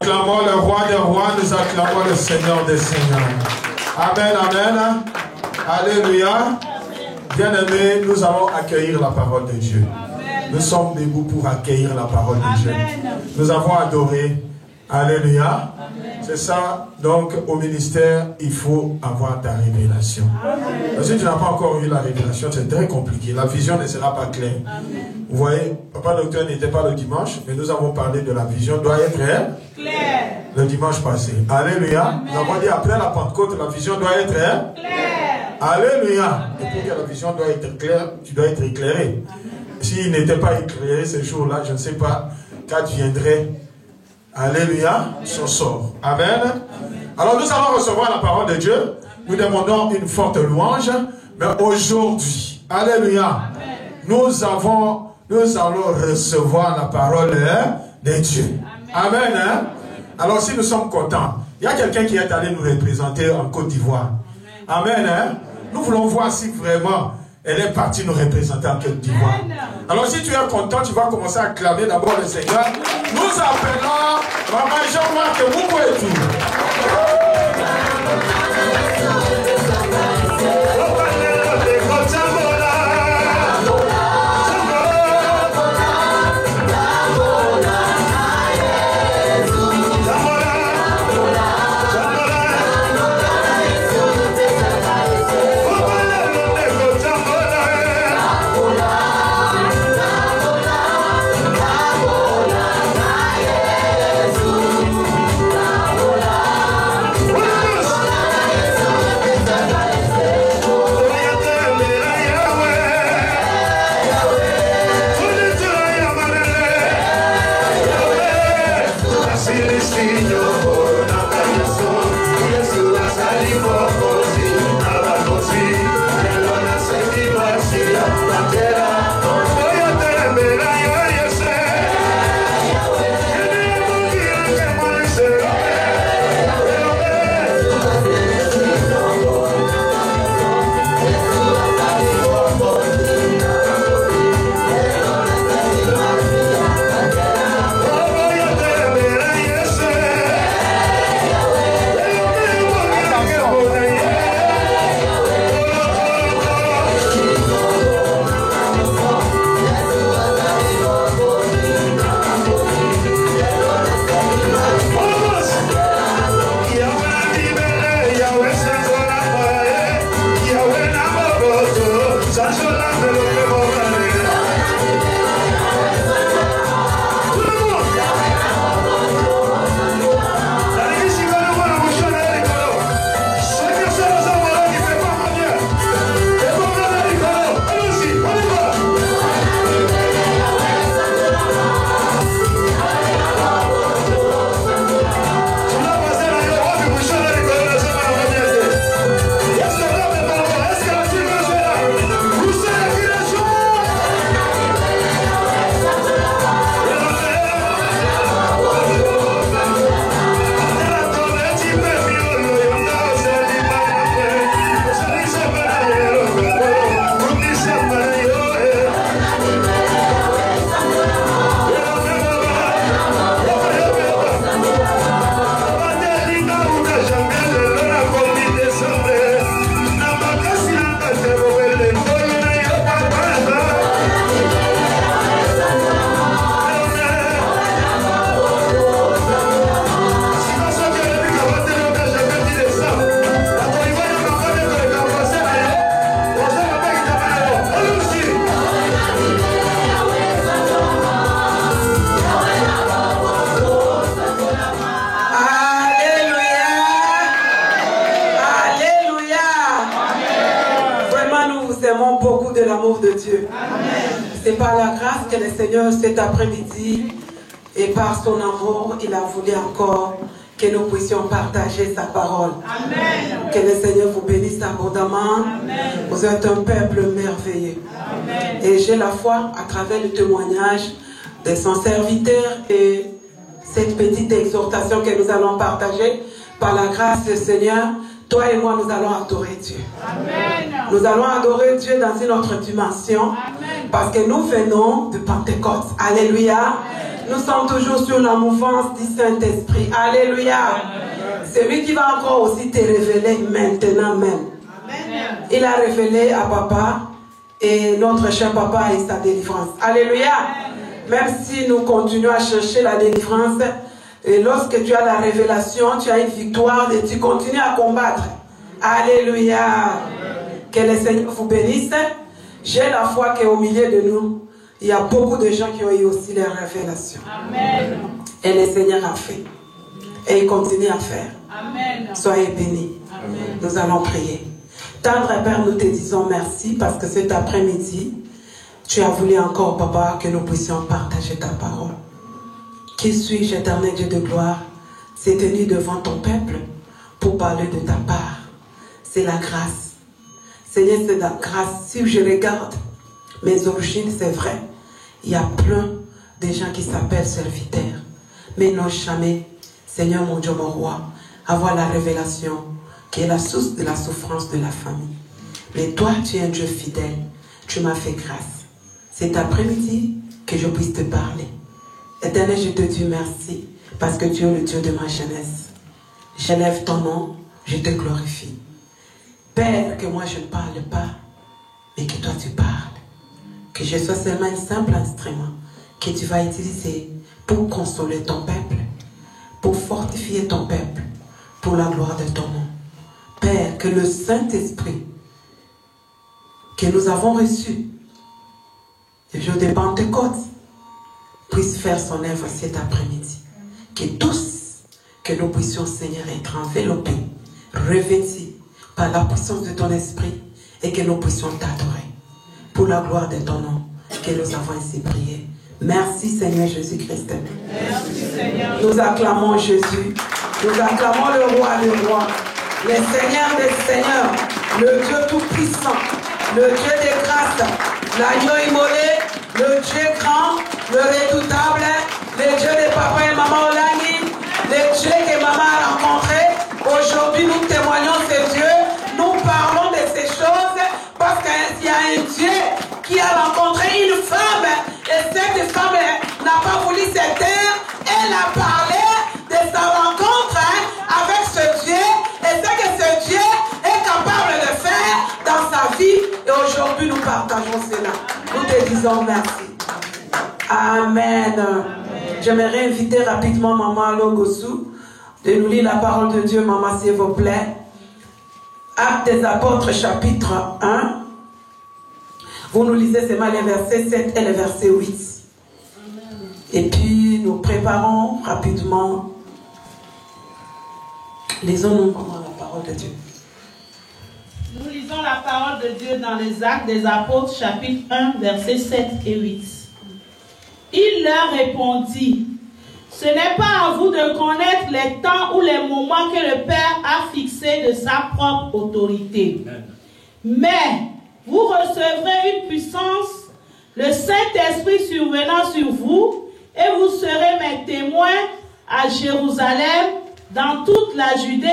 Acclamons le roi des rois, nous acclamons le Seigneur des seigneurs. Amen, amen. Alléluia. Bien-aimés, nous allons accueillir la parole de Dieu. Nous sommes debout pour accueillir la parole de Dieu. Nous avons adoré. Alléluia. C'est ça. Donc, au ministère, il faut avoir ta révélation. Si tu n'as pas encore eu la révélation, c'est très compliqué. La vision ne sera pas claire. Vous voyez, Papa Docteur n'était pas le dimanche, mais nous avons parlé de la vision doit être claire le dimanche passé. Alléluia. Nous avons dit après la Pentecôte, la vision doit être claire. Alléluia. Et pour que la vision doit être claire, tu dois être éclairé. S'il n'était pas éclairé ce jour-là, je ne sais pas qu'adviendrait. Alléluia, son sort. Amen. Alors nous allons recevoir la parole de Dieu. Nous demandons une forte louange. Mais aujourd'hui, alléluia, nous allons recevoir la parole de Dieu. Amen. Alors si nous sommes contents, il y a quelqu'un qui est allé nous représenter en Côte d'Ivoire. Amen. Nous voulons voir si vraiment elle est partie nous représenter en Côte d'Ivoire. Alors si tu es content, tu vas commencer à acclamer d'abord le Seigneur. Nous appelons Maman Jean-Marc Moukouetou. Cet après-midi, et par son amour, il a voulu encore que nous puissions partager sa parole. Amen. Que le Seigneur vous bénisse abondamment. Amen. Vous êtes un peuple merveilleux. Amen. Et j'ai la foi à travers le témoignage de son serviteur et cette petite exhortation que nous allons partager. Par la grâce du Seigneur, toi et moi, nous allons adorer Dieu. Amen. Nous allons adorer Dieu dans une autre dimension. Amen. Parce que nous venons de Pentecôte. Alléluia. Amen. Nous sommes toujours sur la mouvance du Saint-Esprit. Alléluia. C'est lui qui va encore aussi te révéler maintenant même. Il a révélé à papa et notre cher papa et sa délivrance. Alléluia. Même si nous continuons à chercher la délivrance, et lorsque tu as la révélation, tu as une victoire et tu continues à combattre. Alléluia. Que le Seigneur vous bénisse. J'ai la foi qu'au milieu de nous, il y a beaucoup de gens qui ont eu aussi les révélations. Amen. Et le Seigneur a fait. Et il continue à faire. Amen. Soyez bénis. Amen. Nous allons prier. Tendre Père, nous te disons merci parce que cet après-midi, tu as voulu encore, Papa, que nous puissions partager ta parole. Qui suis-je, éternel Dieu de gloire, s'est tenu devant ton peuple pour parler de ta part. C'est la grâce. Seigneur, c'est la grâce. Si je regarde mes origines, c'est vrai, il y a plein de gens qui s'appellent serviteurs, mais n'ont jamais, Seigneur mon Dieu, mon roi, avoir la révélation qui est la source de la souffrance de la famille. Mais toi, tu es un Dieu fidèle. Tu m'as fait grâce. C'est après-midi que je puisse te parler. Éternel, je te dis merci parce que tu es le Dieu de ma jeunesse. J'élève ton nom, je te glorifie. Père, que moi je ne parle pas, mais que toi tu parles. Que je sois seulement un simple instrument que tu vas utiliser pour consoler ton peuple, pour fortifier ton peuple, pour la gloire de ton nom. Père, que le Saint-Esprit que nous avons reçu le jour de Pentecôte puisse faire son œuvre cet après-midi. Que tous, que nous puissions, Seigneur, être enveloppés, revêtis par la puissance de ton esprit et que nous puissions t'adorer. Pour la gloire de ton nom, que nous avons ainsi prié. Merci Seigneur Jésus-Christ. Merci Seigneur. Nous acclamons Jésus. Nous acclamons le roi des rois, le Seigneur des seigneurs, le Dieu tout-puissant, le Dieu des grâces, l'agneau immolé, le Dieu grand, le redoutable, le Dieu de papa et maman Olani, le Dieu que maman a rencontré. Aujourd'hui, nous témoignons ce Dieu. Nous parlons de ces choses parce qu'il y a un Dieu qui a rencontré une femme et cette femme n'a pas voulu se taire. Elle a parlé de sa rencontre avec ce Dieu et ce que ce Dieu est capable de faire dans sa vie. Et aujourd'hui, nous partageons cela. Nous te disons merci. Amen. J'aimerais inviter rapidement Maman Logosou de nous lire la parole de Dieu, Maman, s'il vous plaît. Actes des Apôtres, chapitre 1. Vous nous lisez seulement les versets 7 et les versets 8. Et puis, nous préparons rapidement. Lisons-nous vraiment la parole de Dieu. Nous lisons la parole de Dieu dans les Actes des Apôtres, chapitre 1, versets 7 et 8. Il leur répondit: ce n'est pas à vous de connaître les temps ou les moments que le Père a fixés de sa propre autorité. Mais vous recevrez une puissance, le Saint-Esprit survenant sur vous, et vous serez mes témoins à Jérusalem, dans toute la Judée,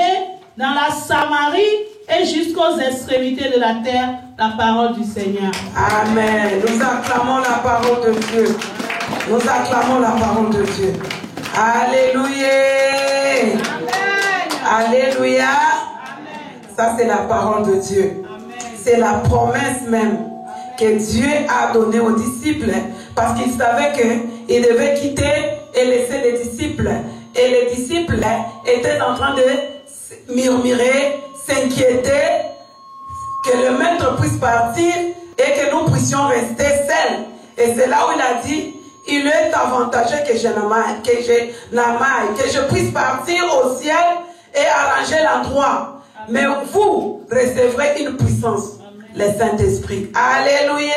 dans la Samarie et jusqu'aux extrémités de la terre. La parole du Seigneur. Amen. Nous acclamons la parole de Dieu. Nous acclamons la parole de Dieu. Alléluia. Amen. Alléluia. Amen. Ça, c'est la parole de Dieu. C'est la promesse même que Dieu a donnée aux disciples parce qu'il savait qu'il devait quitter et laisser les disciples. Et les disciples étaient en train de murmurer, s'inquiéter que le maître puisse partir et que nous puissions rester seuls. Et c'est là où il a dit: il est avantageux que je n'amaille, que je puisse partir au ciel et arranger l'endroit. Mais vous recevrez une puissance, le Saint-Esprit. Alléluia.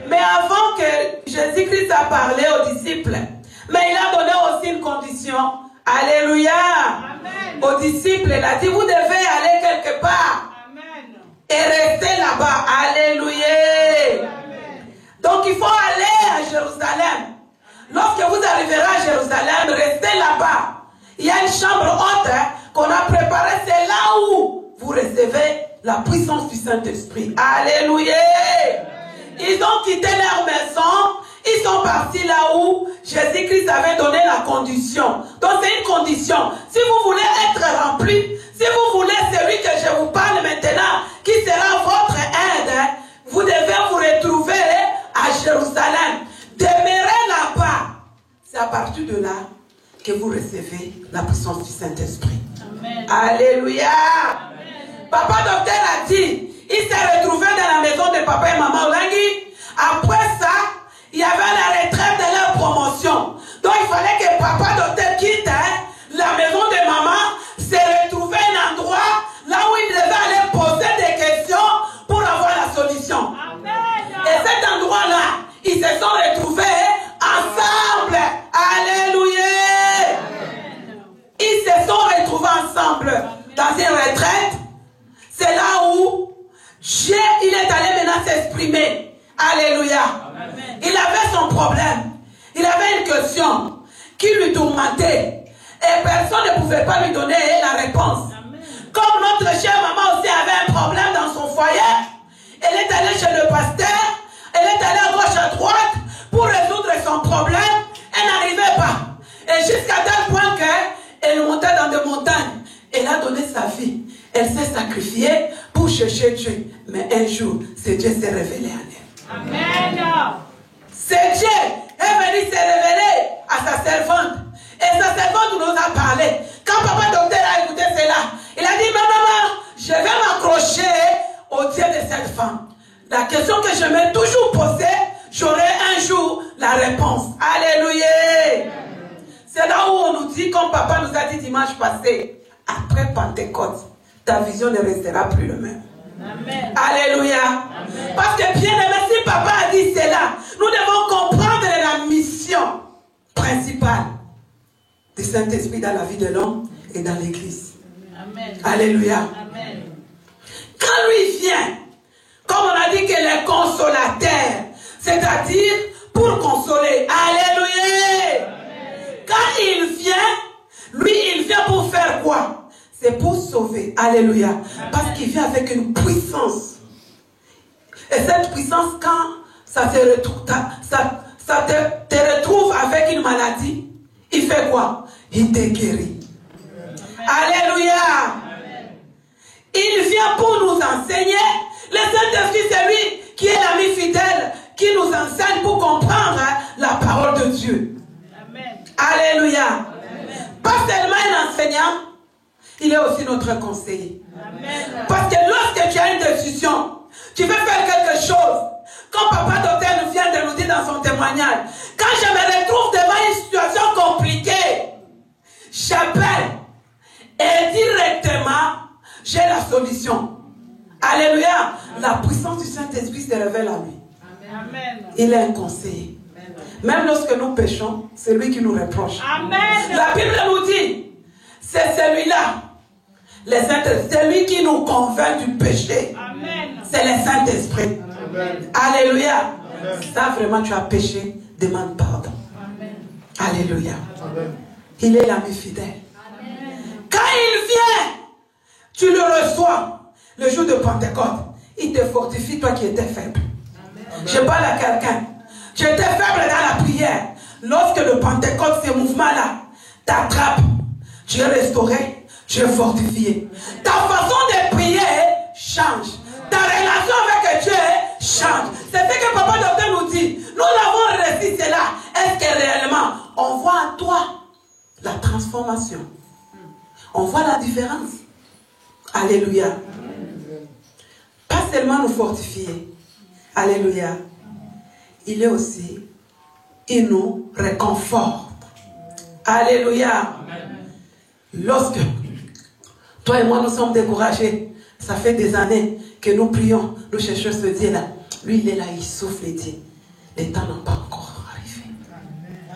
Mais avant que Jésus-Christ a parlé aux disciples, mais il a donné aussi une condition. Alléluia. Amen. Aux disciples, il a dit: vous devez aller quelque part. Amen. Et rester là-bas. Alléluia. Amen. Donc il faut aller à Jérusalem. Lorsque vous arriverez à Jérusalem, restez là-bas. Il y a une chambre haute qu'on a préparée. C'est là où vous recevez la puissance du Saint-Esprit. Alléluia. Ils ont quitté leur maison. Ils sont partis là où Jésus-Christ avait donné la condition. Donc c'est une condition. Si vous voulez être rempli, si vous voulez celui que je vous parle maintenant, qui sera votre aide, vous devez vous retrouver à Jérusalem. Demeurez là-bas. C'est à partir de là que vous recevez la puissance du Saint-Esprit. Alléluia. Amen. Papa docteur a dit, il s'est retrouvé dans la maison de papa et maman Olangi. Après ça, il y avait la retraite de leur promotion. Donc il fallait que papa docteur quitte la maison de maman, se retrouver un endroit là où il devait aller poser des questions pour avoir la solution. Amen. Et cet endroit-là, ils se sont retrouvés ensemble. Alléluia. Amen. Ils se sont retrouvés ensemble dans une retraite. C'est là où Dieu, il est allé maintenant s'exprimer. Alléluia. Amen. Il avait son problème. Il avait une question qui lui tourmentait. Et personne ne pouvait pas lui donner la réponse. Amen. Comme notre chère maman aussi avait un problème dans son foyer, elle est allée chez le pasteur, elle est allée à gauche à droite pour résoudre son problème. Elle n'arrivait pas. Et jusqu'à tel point qu'elle montait dans des montagnes. Elle a donné sa vie. Elle s'est sacrifiée pour chercher Dieu. Mais un jour, c'est Dieu s'est révélé à elle. Amen. C'est Dieu est venu se révéler à sa servante. Et sa servante nous a parlé. Quand papa docteur a écouté cela, il a dit, maman, je vais m'accrocher au Dieu de cette femme. La question que je m'ai toujours posée, j'aurai un jour la réponse. Alléluia. C'est là où on nous dit, comme papa nous a dit dimanche passé, après Pentecôte, ta vision ne restera plus le même. Amen. Alléluia. Amen. Parce que bien aimé, si papa a dit cela, nous devons comprendre la mission principale du Saint-Esprit dans la vie de l'homme et dans l'église. Alléluia. Amen. Quand lui vient, comme on a dit qu'il est consolateur, c'est-à-dire pour consoler. Alléluia. Amen. Quand il vient, lui, il vient pour faire quoi? C'est pour sauver. Alléluia. Amen. Parce qu'il vient avec une puissance. Et cette puissance, quand ça te retrouve, te retrouve avec une maladie, il fait quoi? Il te guérit. Amen. Alléluia. Amen. Il vient pour nous enseigner. Le Saint-Esprit, c'est lui qui est l'ami fidèle, qui nous enseigne pour comprendre la parole de Dieu. Amen. Alléluia. Amen. Pas seulement un enseignant, il est aussi notre conseiller. Amen. Parce que lorsque tu as une décision, tu veux faire quelque chose, comme papa docteur nous vient de nous dire dans son témoignage, quand je me retrouve devant une situation compliquée, j'appelle et directement, j'ai la solution. Alléluia. La puissance du Saint-Esprit se révèle à lui. Amen. Il est un conseiller. Amen. Même lorsque nous péchons, c'est lui qui nous reproche. Amen. La Bible nous dit, c'est celui-là, c'est lui qui nous convainc du péché. Amen. C'est le Saint-Esprit. Alléluia. Amen. Ça vraiment tu as péché, demande pardon. Amen. Alléluia. Amen. Il est l'ami fidèle. Amen. Quand il vient, tu le reçois. Le jour de Pentecôte, il te fortifie, toi qui étais faible. Amen. Je parle à quelqu'un. Tu étais faible dans la prière. Lorsque le Pentecôte, ce mouvement-là, t'attrape, tu es restauré, tu es fortifié. Ta façon de prier change. Ta relation avec Dieu change. C'est ce que papa docteur nous dit. Nous avons réussi cela. Est-ce que réellement, on voit en toi la transformation? On voit la différence. Alléluia. Pas seulement nous fortifier. Alléluia. Il est aussi, il nous réconforte. Alléluia. Lorsque toi et moi nous sommes découragés, ça fait des années que nous prions, nous cherchons ce Dieu-là. Lui, il est là, il souffle et dit, les temps n'ont pas encore arrivé.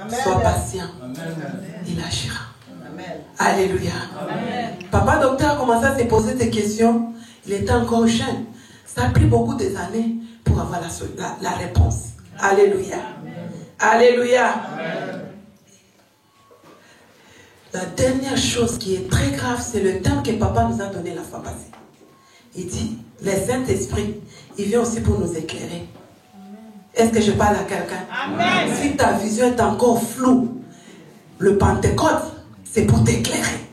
Amen. Sois patient. Amen. Il agira. Amen. Alléluia. Amen. Papa docteur a commencé à se poser des questions. Il était encore jeune. Ça a pris beaucoup d'années pour avoir la réponse. Alléluia. Amen. Alléluia. Amen. La dernière chose qui est très grave, c'est le temps que papa nous a donné la fois passée. Il dit, le Saint-Esprit, il vient aussi pour nous éclairer. Est-ce que je parle à quelqu'un? Amen. Si ta vision est encore floue, le Pentecôte, c'est pour t'éclairer.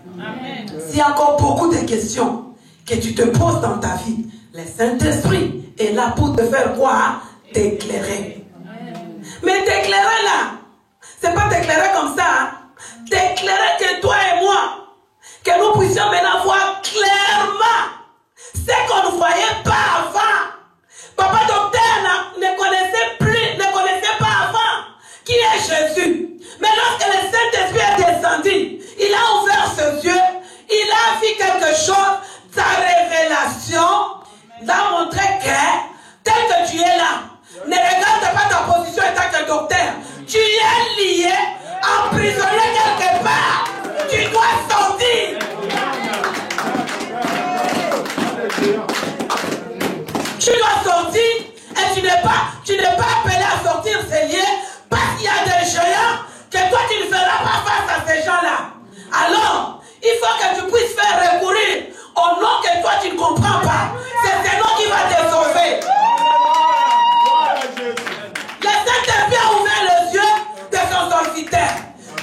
S'il y a encore beaucoup de questions que tu te poses dans ta vie, le Saint-Esprit est là pour te faire quoi? T'éclairer. Mais t'éclairer là, c'est pas t'éclairer comme ça. Hein? T'éclairer que toi et moi, que nous puissions maintenant voir clairement ce qu'on ne voyait pas avant. Papa docteur ne connaissait pas avant qui est Jésus. Mais lorsque le Saint-Esprit est descendu, il a ouvert ses yeux, il a vu quelque chose, sa révélation l'a montré que tel que tu es là, ne regarde pas ta position en tant que docteur. Tu es lié, emprisonné quelque part. Tu dois sortir. Tu dois sortir et tu n'es pas appelé à sortir ces liens parce qu'il y a des géants que toi tu ne feras pas face à ces gens-là. Alors, il faut que tu puisses faire recourir au nom que toi tu ne comprends pas. C'est ce nom qui va te sauver. Le Saint-Esprit a ouvert les yeux de son serviteur.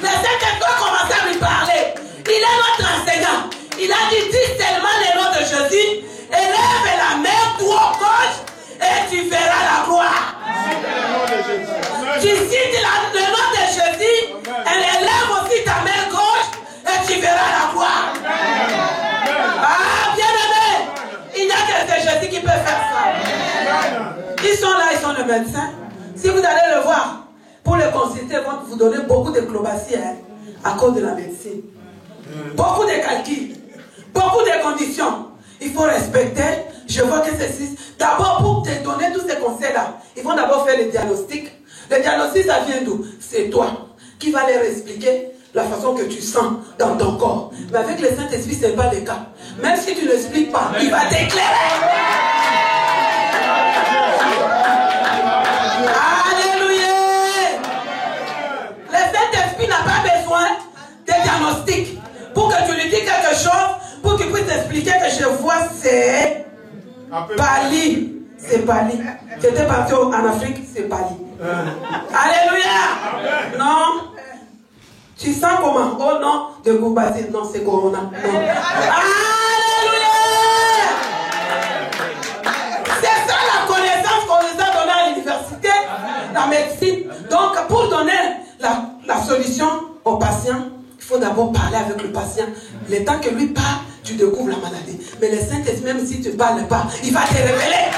Le Saint-Esprit a commencé à lui parler. Il est notre enseignant. Il a dit, dis seulement le nom de Jésus, élève la main droite gauche et tu verras la gloire. Tu cites le nom de Jésus, elle élève aussi ta main gauche et tu verras la gloire. Ah, bien aimé, il n'y a que c'est Jésus qui peut faire ça. Ils sont là, ils sont les médecins. Si vous allez le voir, pour le consulter, ils vont vous donner beaucoup de clobassiers à cause de la médecine. Beaucoup de calculs, beaucoup de conditions. Il faut respecter. Je vois que c'est six. D'abord, pour te donner tous ces conseils-là, ils vont d'abord faire le diagnostic. Le diagnostic, ça vient d'où? C'est toi qui va leur expliquer la façon que tu sens dans ton corps. Mais avec le Saint-Esprit, ce n'est pas le cas. Même si tu ne l'expliques pas, il va t'éclairer. Alléluia. Le Saint-Esprit n'a pas besoin de diagnostic pour que tu lui dises quelque chose, pour qu'il puisse t'expliquer que je vois c'est Bali. C'est Bali. J'étais parti en Afrique, c'est Bali. Alléluia. Non. Tu sens comment? Oh non, de Goubati. Non, c'est Corona. Non. Alléluia. C'est ça la connaissance qu'on nous a donnée à l'université, la médecine. Donc, pour donner la solution au patient, il faut d'abord parler avec le patient. Le temps que lui parle, tu découvres la maladie. Mais le Saint-Esprit, même si tu ne parles pas, il va te révéler.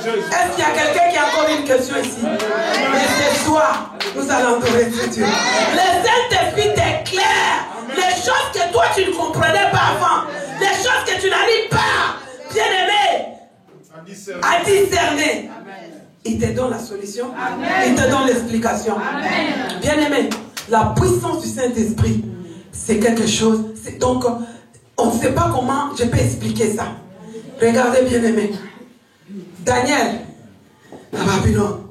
Est-ce qu'il y a quelqu'un qui a encore une question ici? Et ce soir, nous allons adorer Dieu. Le Saint-Esprit t'éclaire. Les choses que toi tu ne comprenais pas avant, les choses que tu n'arrives pas, bien aimé, à discerner. Il te donne la solution. Amen. Il te donne l'explication. Bien aimé, la puissance du Saint-Esprit, c'est quelque chose. Donc, on ne sait pas comment je peux expliquer ça. Regardez, bien aimé. Daniel, à Babylone,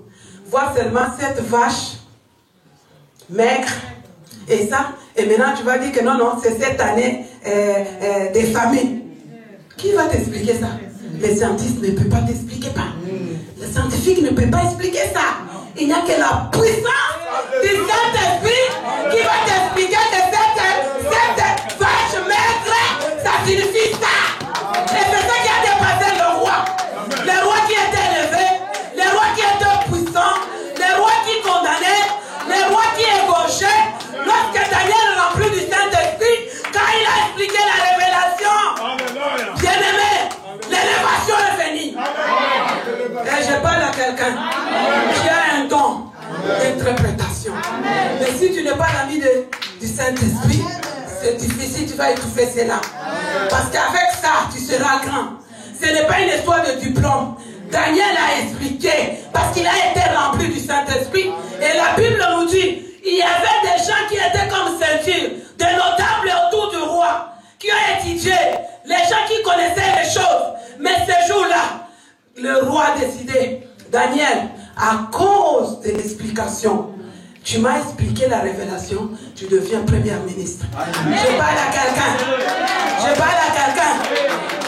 vois seulement cette vache maigre et ça, et maintenant tu vas dire que non, c'est cette année des familles. Qui va t'expliquer ça? Les scientifiques ne peuvent pas t'expliquer pas. Les scientifiques ne peuvent pas expliquer ça. Il n'y a que la puissance du Saint-Esprit qui va t'expliquer que cette vache maigre, ça signifie ça. Et c'est ça qui a dépassé le roi. Le roi qui était élevé, le roi qui était puissant, le roi qui condamnait, le roi qui égorgeait. Lorsque Daniel est rempli du Saint-Esprit, quand il a expliqué la révélation, bien aimé, l'élévation est venue. Et je parle à quelqu'un qui a un don d'interprétation. Mais si tu n'es pas l'ami du Saint-Esprit, c'est difficile, tu vas étouffer cela. Parce qu'avec ça, tu seras grand. Ce n'est pas une histoire de diplôme. Daniel a expliqué, parce qu'il a été rempli du Saint-Esprit. Et la Bible nous dit, il y avait des gens qui étaient comme ceinture, des notables autour du roi, qui ont étudié, les gens qui connaissaient les choses. Mais ce jour-là, le roi a décidé, Daniel, à cause de l'explication, tu m'as expliqué la révélation, tu deviens premier ministre. Je parle à quelqu'un. Je parle à quelqu'un.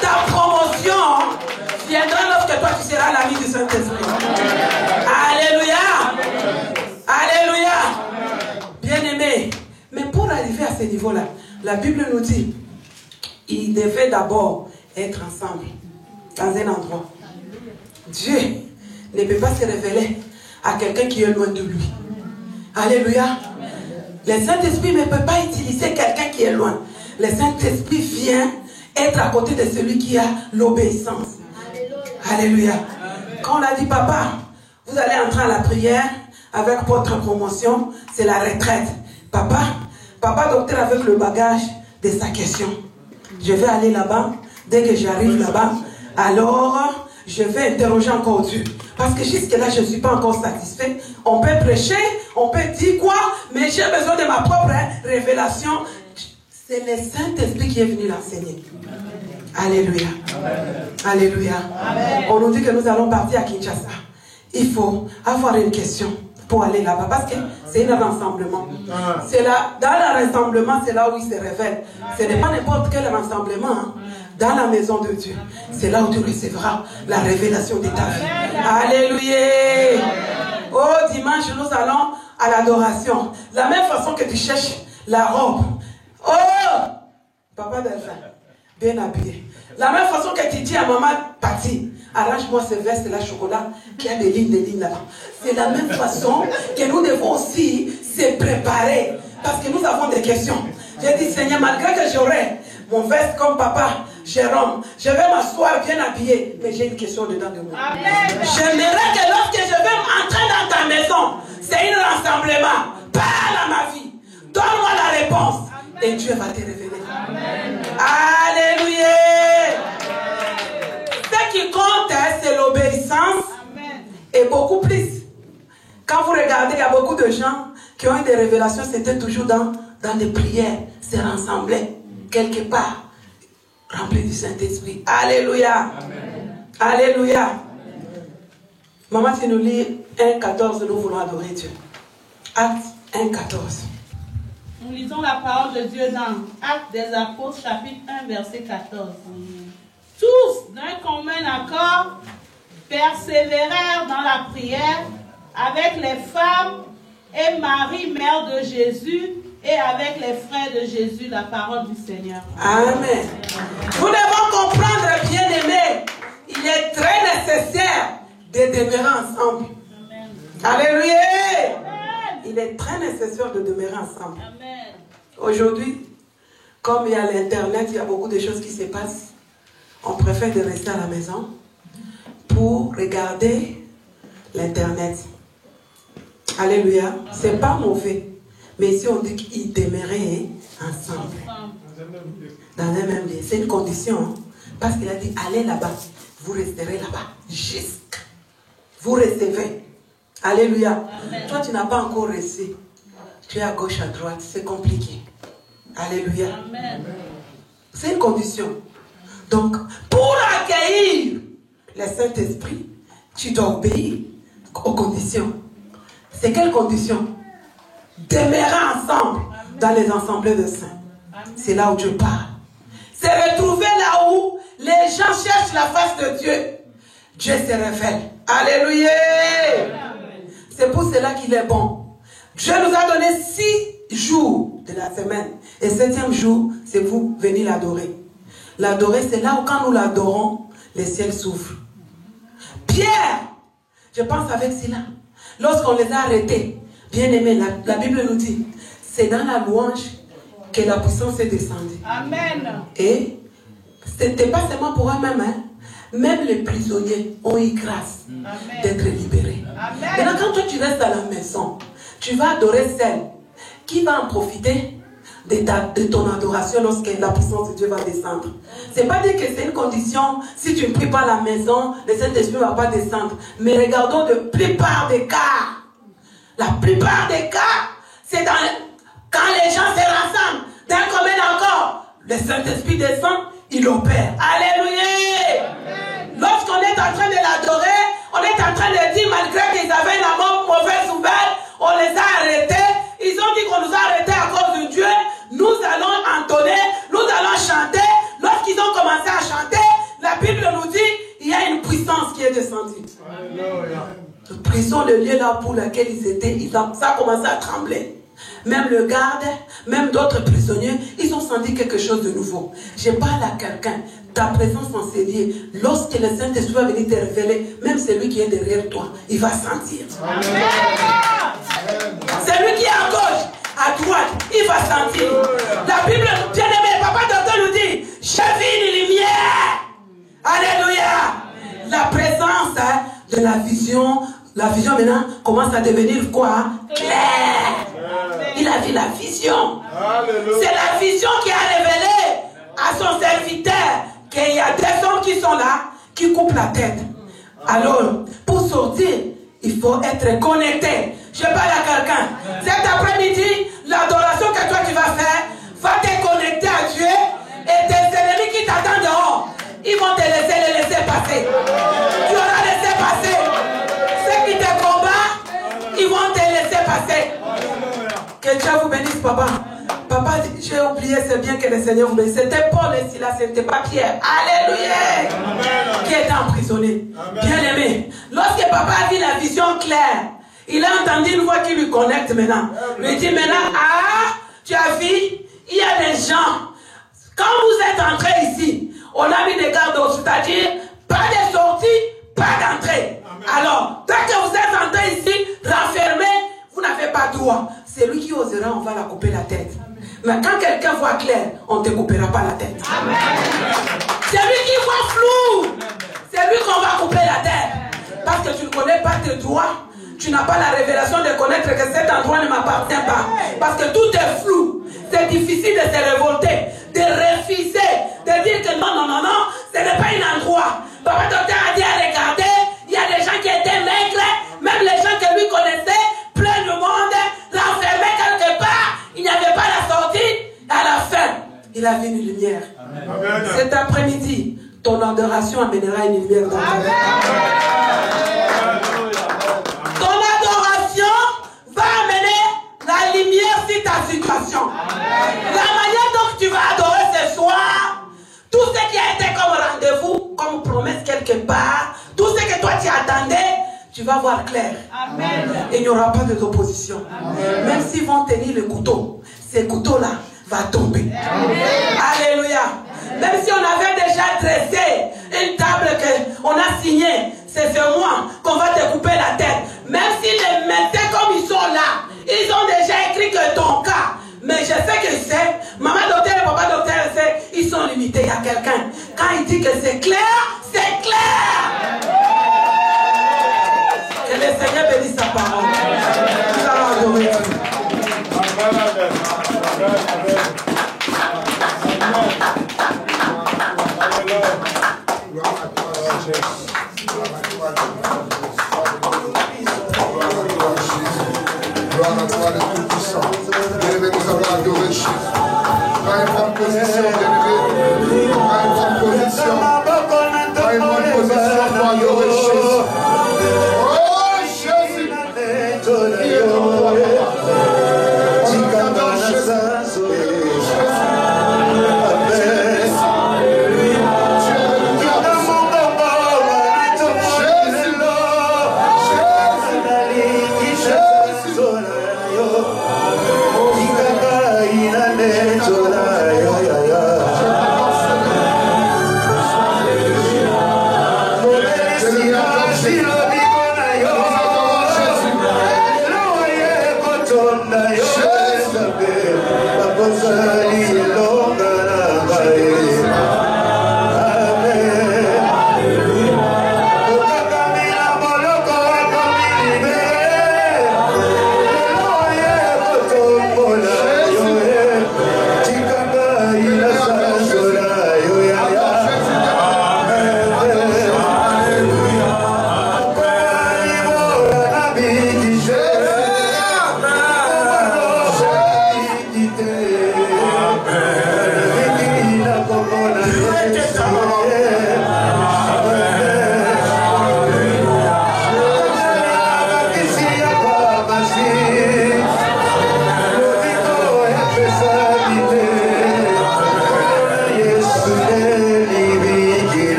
Ta promotion viendra lorsque que toi tu seras l'ami du Saint-Esprit. Alléluia. Alléluia. Bien-aimé, mais pour arriver à ce niveau-là, la Bible nous dit, ils devaient d'abord être ensemble, dans un endroit. Dieu ne peut pas se révéler à quelqu'un qui est loin de lui. Alléluia. Le Saint-Esprit ne peut pas utiliser quelqu'un qui est loin. Le Saint-Esprit vient être à côté de celui qui a l'obéissance. Alléluia. Quand on a dit, papa, vous allez entrer à la prière avec votre promotion, c'est la retraite. Papa docteur avec le bagage de sa question. Je vais aller là-bas. Dès que j'arrive là-bas, alors je vais interroger encore Dieu. Parce que jusque-là, je ne suis pas encore satisfait. On peut prêcher, on peut dire quoi, mais j'ai besoin de ma propre révélation. C'est le Saint-Esprit qui est venu l'enseigner. Alléluia. Alléluia. On nous dit que nous allons partir à Kinshasa. Il faut avoir une question pour aller là-bas. Parce que c'est un rassemblement. C'est là, dans le rassemblement, c'est là où il se révèle. Ce n'est pas n'importe quel rassemblement. Hein. Dans la maison de Dieu, c'est là où tu recevras la révélation de ta vie. Alléluia. Oh, dimanche, nous allons à l'adoration. La même façon que tu cherches la robe. Oh, papa Delphin, bien habillé. La même façon que tu dis à maman Patti, arrange-moi ce veste-là, chocolat, qui a des lignes là-bas. C'est la même façon que nous devons aussi se préparer. Parce que nous avons des questions. J'ai dit, Seigneur, malgré que j'aurai mon veste comme papa Jérôme, je vais m'asseoir bien habillé, mais j'ai une question dedans de moi. J'aimerais que lorsque je vais entrer dans ta maison, c'est un rassemblement. Parle à ma vie. Donne-moi la réponse. Et Dieu va te révéler. Amen. Alléluia. Ce qui compte, c'est l'obéissance. Et beaucoup plus. Quand vous regardez, il y a beaucoup de gens qui ont eu des révélations, c'était toujours dans des prières, se rassembler quelque part, rempli du Saint-Esprit. Alléluia. Amen. Alléluia. Maman, tu nous lis 1,14, nous voulons adorer Dieu. Acte 1,14. Nous lisons la parole de Dieu dans Actes des Apôtres, chapitre 1, verset 14. Tous, d'un commun accord, persévérèrent dans la prière avec les femmes et Marie, mère de Jésus, et avec les frères de Jésus, la parole du Seigneur. Amen. Nous devons comprendre, bien-aimés, il est très nécessaire de demeurer ensemble. Amen. Alléluia. Amen. Il est très nécessaire de demeurer ensemble. Aujourd'hui, comme il y a l'Internet, il y a beaucoup de choses qui se passent. On préfère de rester à la maison pour regarder l'Internet. Alléluia. C'est pas mauvais. Mais ici, on dit qu'ils demeuraient ensemble. Dans un même lieu. C'est une condition. Hein? Parce qu'il a dit, allez là-bas. Vous resterez là-bas. Jusqu'à. Vous recevez. Alléluia. Amen. Toi, tu n'as pas encore reçu. Tu es à gauche, à droite. C'est compliqué. Alléluia. Amen. C'est une condition. Donc, pour accueillir le Saint-Esprit, tu dois obéir aux conditions. C'est quelles conditions? Demeurer ensemble dans les assemblées de saints. C'est là où Dieu parle. C'est retrouver là où les gens cherchent la face de Dieu. Dieu se révèle. Alléluia. C'est pour cela qu'il est bon. Dieu nous a donné 6 jours de la semaine. Et 7e jour, c'est vous venir l'adorer. L'adorer, c'est là où quand nous l'adorons, les ciels s'ouvrent. Pierre, je pense avec cela. Lorsqu'on les a arrêtés, bien aimés, la Bible nous dit, c'est dans la louange que la puissance est descendue. Amen. Et ce n'était pas seulement pour eux-mêmes. Hein. Même les prisonniers ont eu grâce d'être libérés. Amen. Maintenant, quand toi tu restes à la maison, tu vas adorer celle qui va en profiter de ton adoration lorsque la puissance de Dieu va descendre. Ce n'est pas dire que c'est une condition, si tu ne pries pas à la maison, le Saint-Esprit ne va pas descendre. Mais regardons la plupart des cas. La plupart des cas, c'est quand les gens se rassemblent d'un commun accord, le Saint-Esprit descend, il opère. Alléluia. Amen. Lorsqu'on est en train de l'adorer, on est en train de dire, malgré qu'ils avaient la mauvaise nouvelle, on les a arrêtés. Ils ont dit qu'on nous a arrêtés à cause de Dieu. Nous allons entonner, nous allons chanter. Lorsqu'ils ont commencé à chanter, la Bible nous dit, il y a une puissance qui est dans le lieu là pour lequel ils étaient, ça a commencé à trembler. Même le garde, même d'autres prisonniers, ils ont senti quelque chose de nouveau. Je parle à quelqu'un, ta présence en ces lieux, lorsque le Saint-Esprit va venir te révéler, même celui qui est derrière toi, il va sentir. Celui qui est à gauche, à droite, il va sentir. La Bible, bien aimé, papa docteur nous dit, j'ai vu une lumière. Alléluia. La présence de la vision maintenant commence à devenir quoi? Claire. Il a vu la vision. C'est la vision qui a révélé à son serviteur qu'il y a des hommes qui sont là, qui coupent la tête. Alors, pour sortir, il faut être connecté. Je parle à quelqu'un. Cet après-midi, l'adoration que toi tu vas faire, va te connecter à Dieu et tes ennemis qui t'attendent dehors, ils vont te les laisser passer. Tu auras laissé passer. Ceux qui te combattent, ils vont te laisser passer. Que Dieu vous bénisse, papa. Papa, j'ai oublié, c'est bien que le Seigneur vous bénisse. C'était Paul et Silas, ce n'était pas Pierre. Alléluia. Qui était emprisonné. Bien aimé. Lorsque papa a vu la vision claire, il a entendu une voix qui lui connecte maintenant. Il dit maintenant, tu as vu, il y a des gens. Quand vous êtes entrés ici, on a mis des gardes, c'est-à-dire pas de sortie, pas d'entrée. Alors, dès que vous êtes entrés ici, renfermés, vous n'avez pas droit. C'est lui qui osera, on va la couper la tête. Mais quand quelqu'un voit clair, on ne te coupera pas la tête. Amen. C'est lui qui voit flou. C'est lui qu'on va couper la tête. Parce que tu ne connais pas tes droits. Tu n'as pas la révélation de connaître que cet endroit ne m'appartient pas. Parce que tout est flou. C'est difficile de se révolter, de refuser, de dire que non, non, non, non, ce n'est pas un endroit. Papa docteur a dit à regarder, il y a des gens qui étaient maigres, même les gens que lui connaissait, plein de monde, renfermés quelque part, il n'y avait pas la sortie. À la fin, il a vu une lumière. Amen. Cet après-midi, ton adoration amènera une lumière dans ta vie. Ton adoration va amener la lumière sur ta situation. Amen. La manière dont tu vas adorer ce soir, tout ce qui a été comme rendez-vous, comme promesse quelque part, tout ce que toi tu attendais, tu vas voir clair. Amen. Et il n'y aura pas d'opposition. Même s'ils vont tenir le couteau, ces couteaux-là vont tomber. Amen. Alléluia. Même si on avait déjà dressé une table qu'on a signée, c'est ce mois qu'on va te couper la tête. Même si les médecins comme ils sont là, ils ont déjà écrit que ton cas. Mais je sais que c'est, maman docteur et papa docteur, ils sont limités. Il y a quelqu'un, quand il dit que c'est clair, c'est clair. Que le Seigneur bénisse sa parole. Nous allons adorer Dieu. Gloire à toi, le Tout-Puissant. Bien-aimé, nous allons adorer Jésus. Va y prendre position, bien-aimé. Va y prendre position. Va y prendre position pour adorer Jésus. Oh, Jésus. Il est en toi, papa. On nous adore Jésus.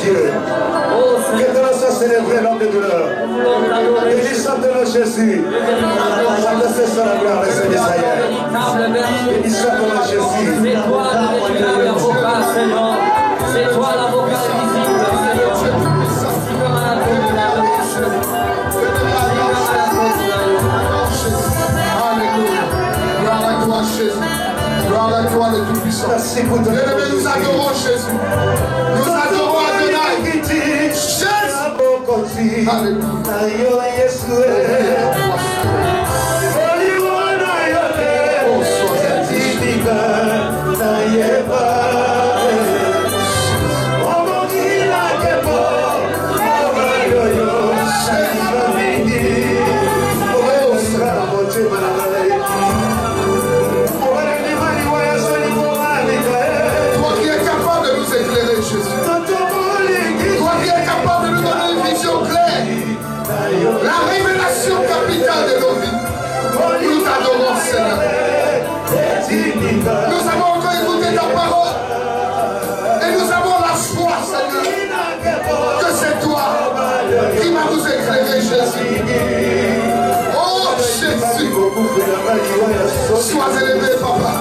Dieu. Que ton nom soit célébré, l'homme de douleur. Bénissons ton nom, Jésus. Adressez la gloire, le Seigneur Israël. Bénissons ton nom, Jésus. C'est toi le véritable avocat, Seigneur. C'est toi l'avocat visible, Seigneur. Alléluia. Gloire à toi, Jésus. Gloire à toi, le Tout-Puissant. Merci pour ton nom. Nous adorons Jésus. Nous adorons Adonai. Jésus. Toi qui es capable de nous éclairer, Jésus. Toi qui es capable de nous donner une vision claire. La révélation capitale de nos vies. Nous t'adorons, Seigneur. Nous avons encore écouté ta parole. Et nous avons la foi, Seigneur, que c'est toi qui vas nous éclairer, Jésus. Oh, Jésus. Sois élevé, Papa.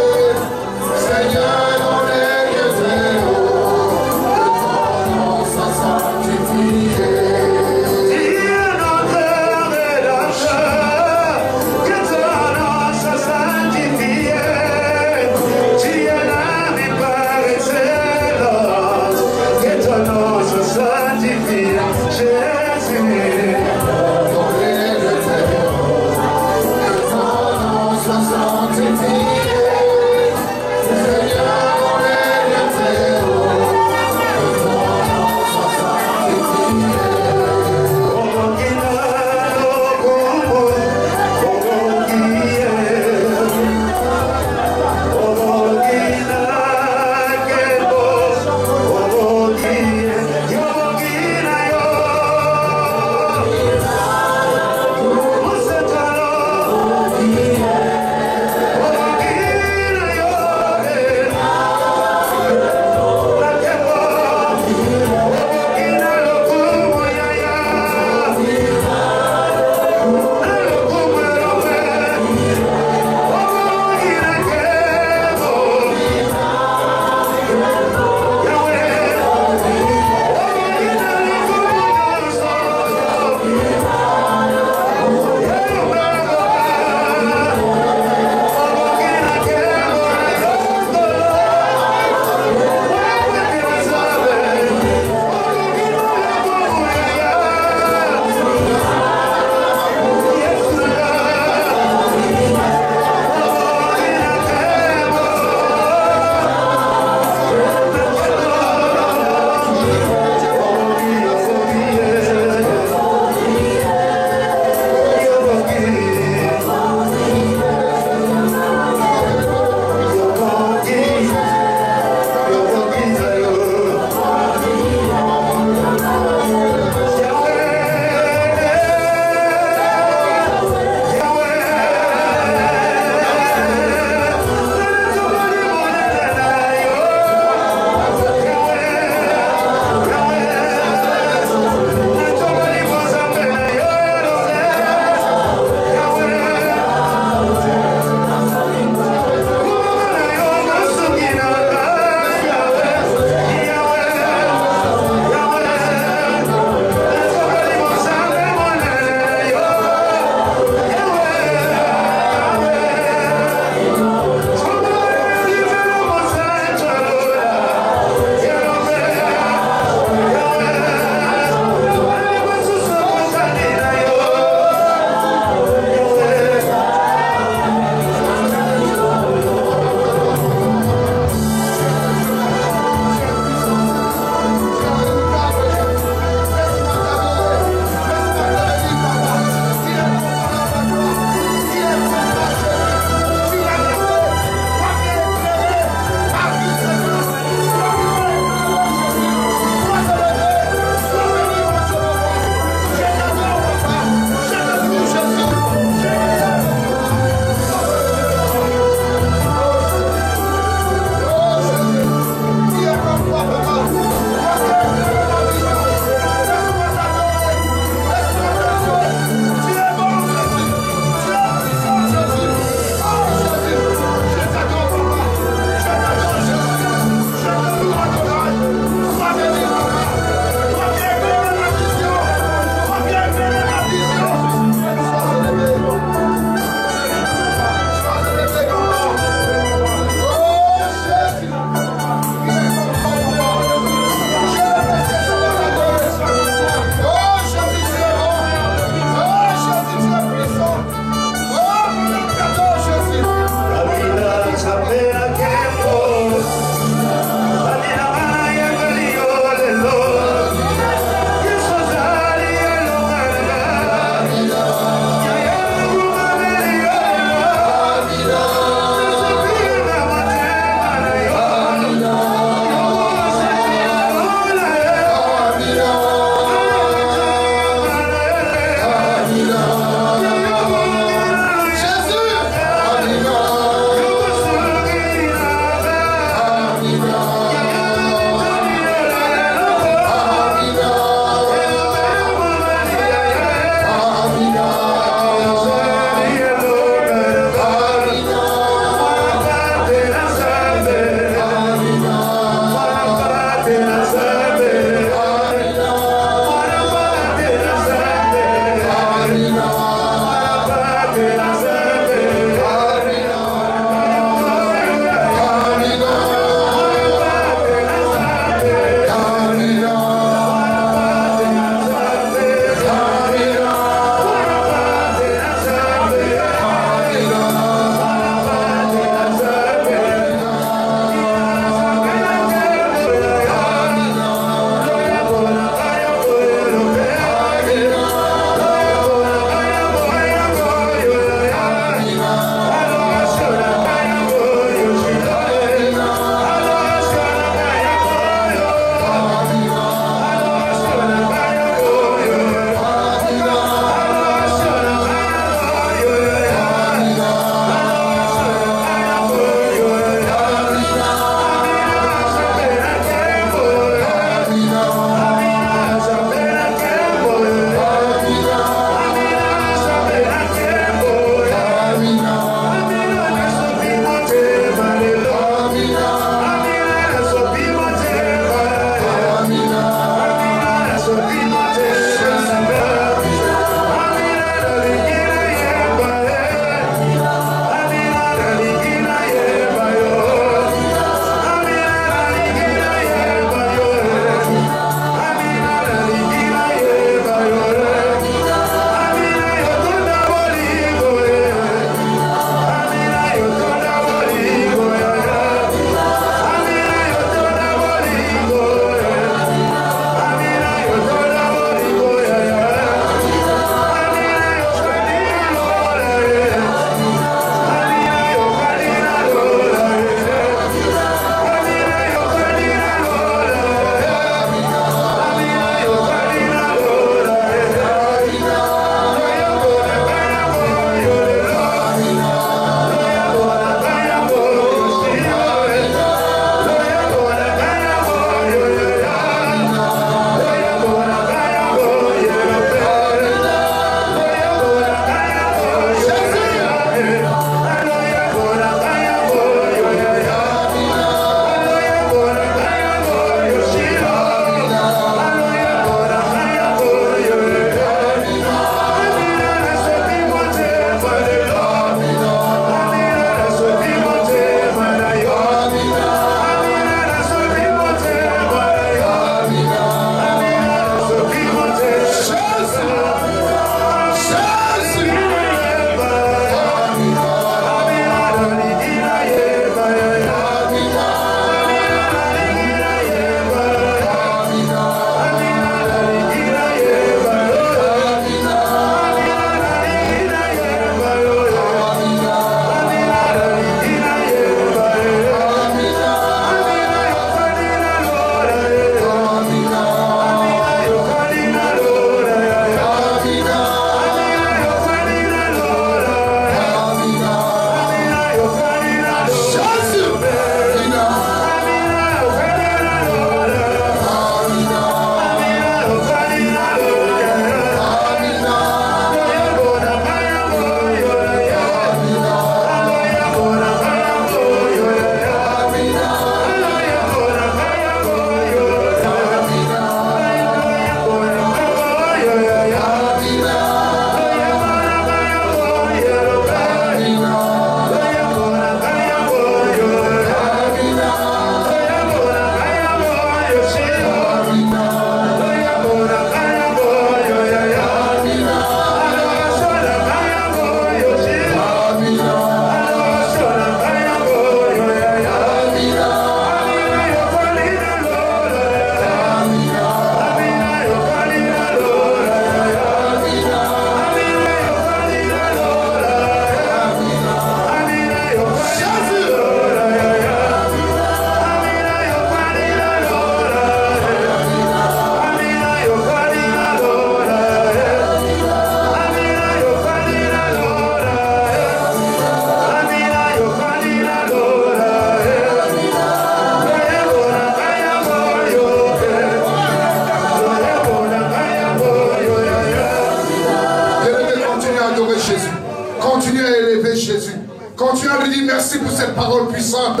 merci pour cette parole puissante.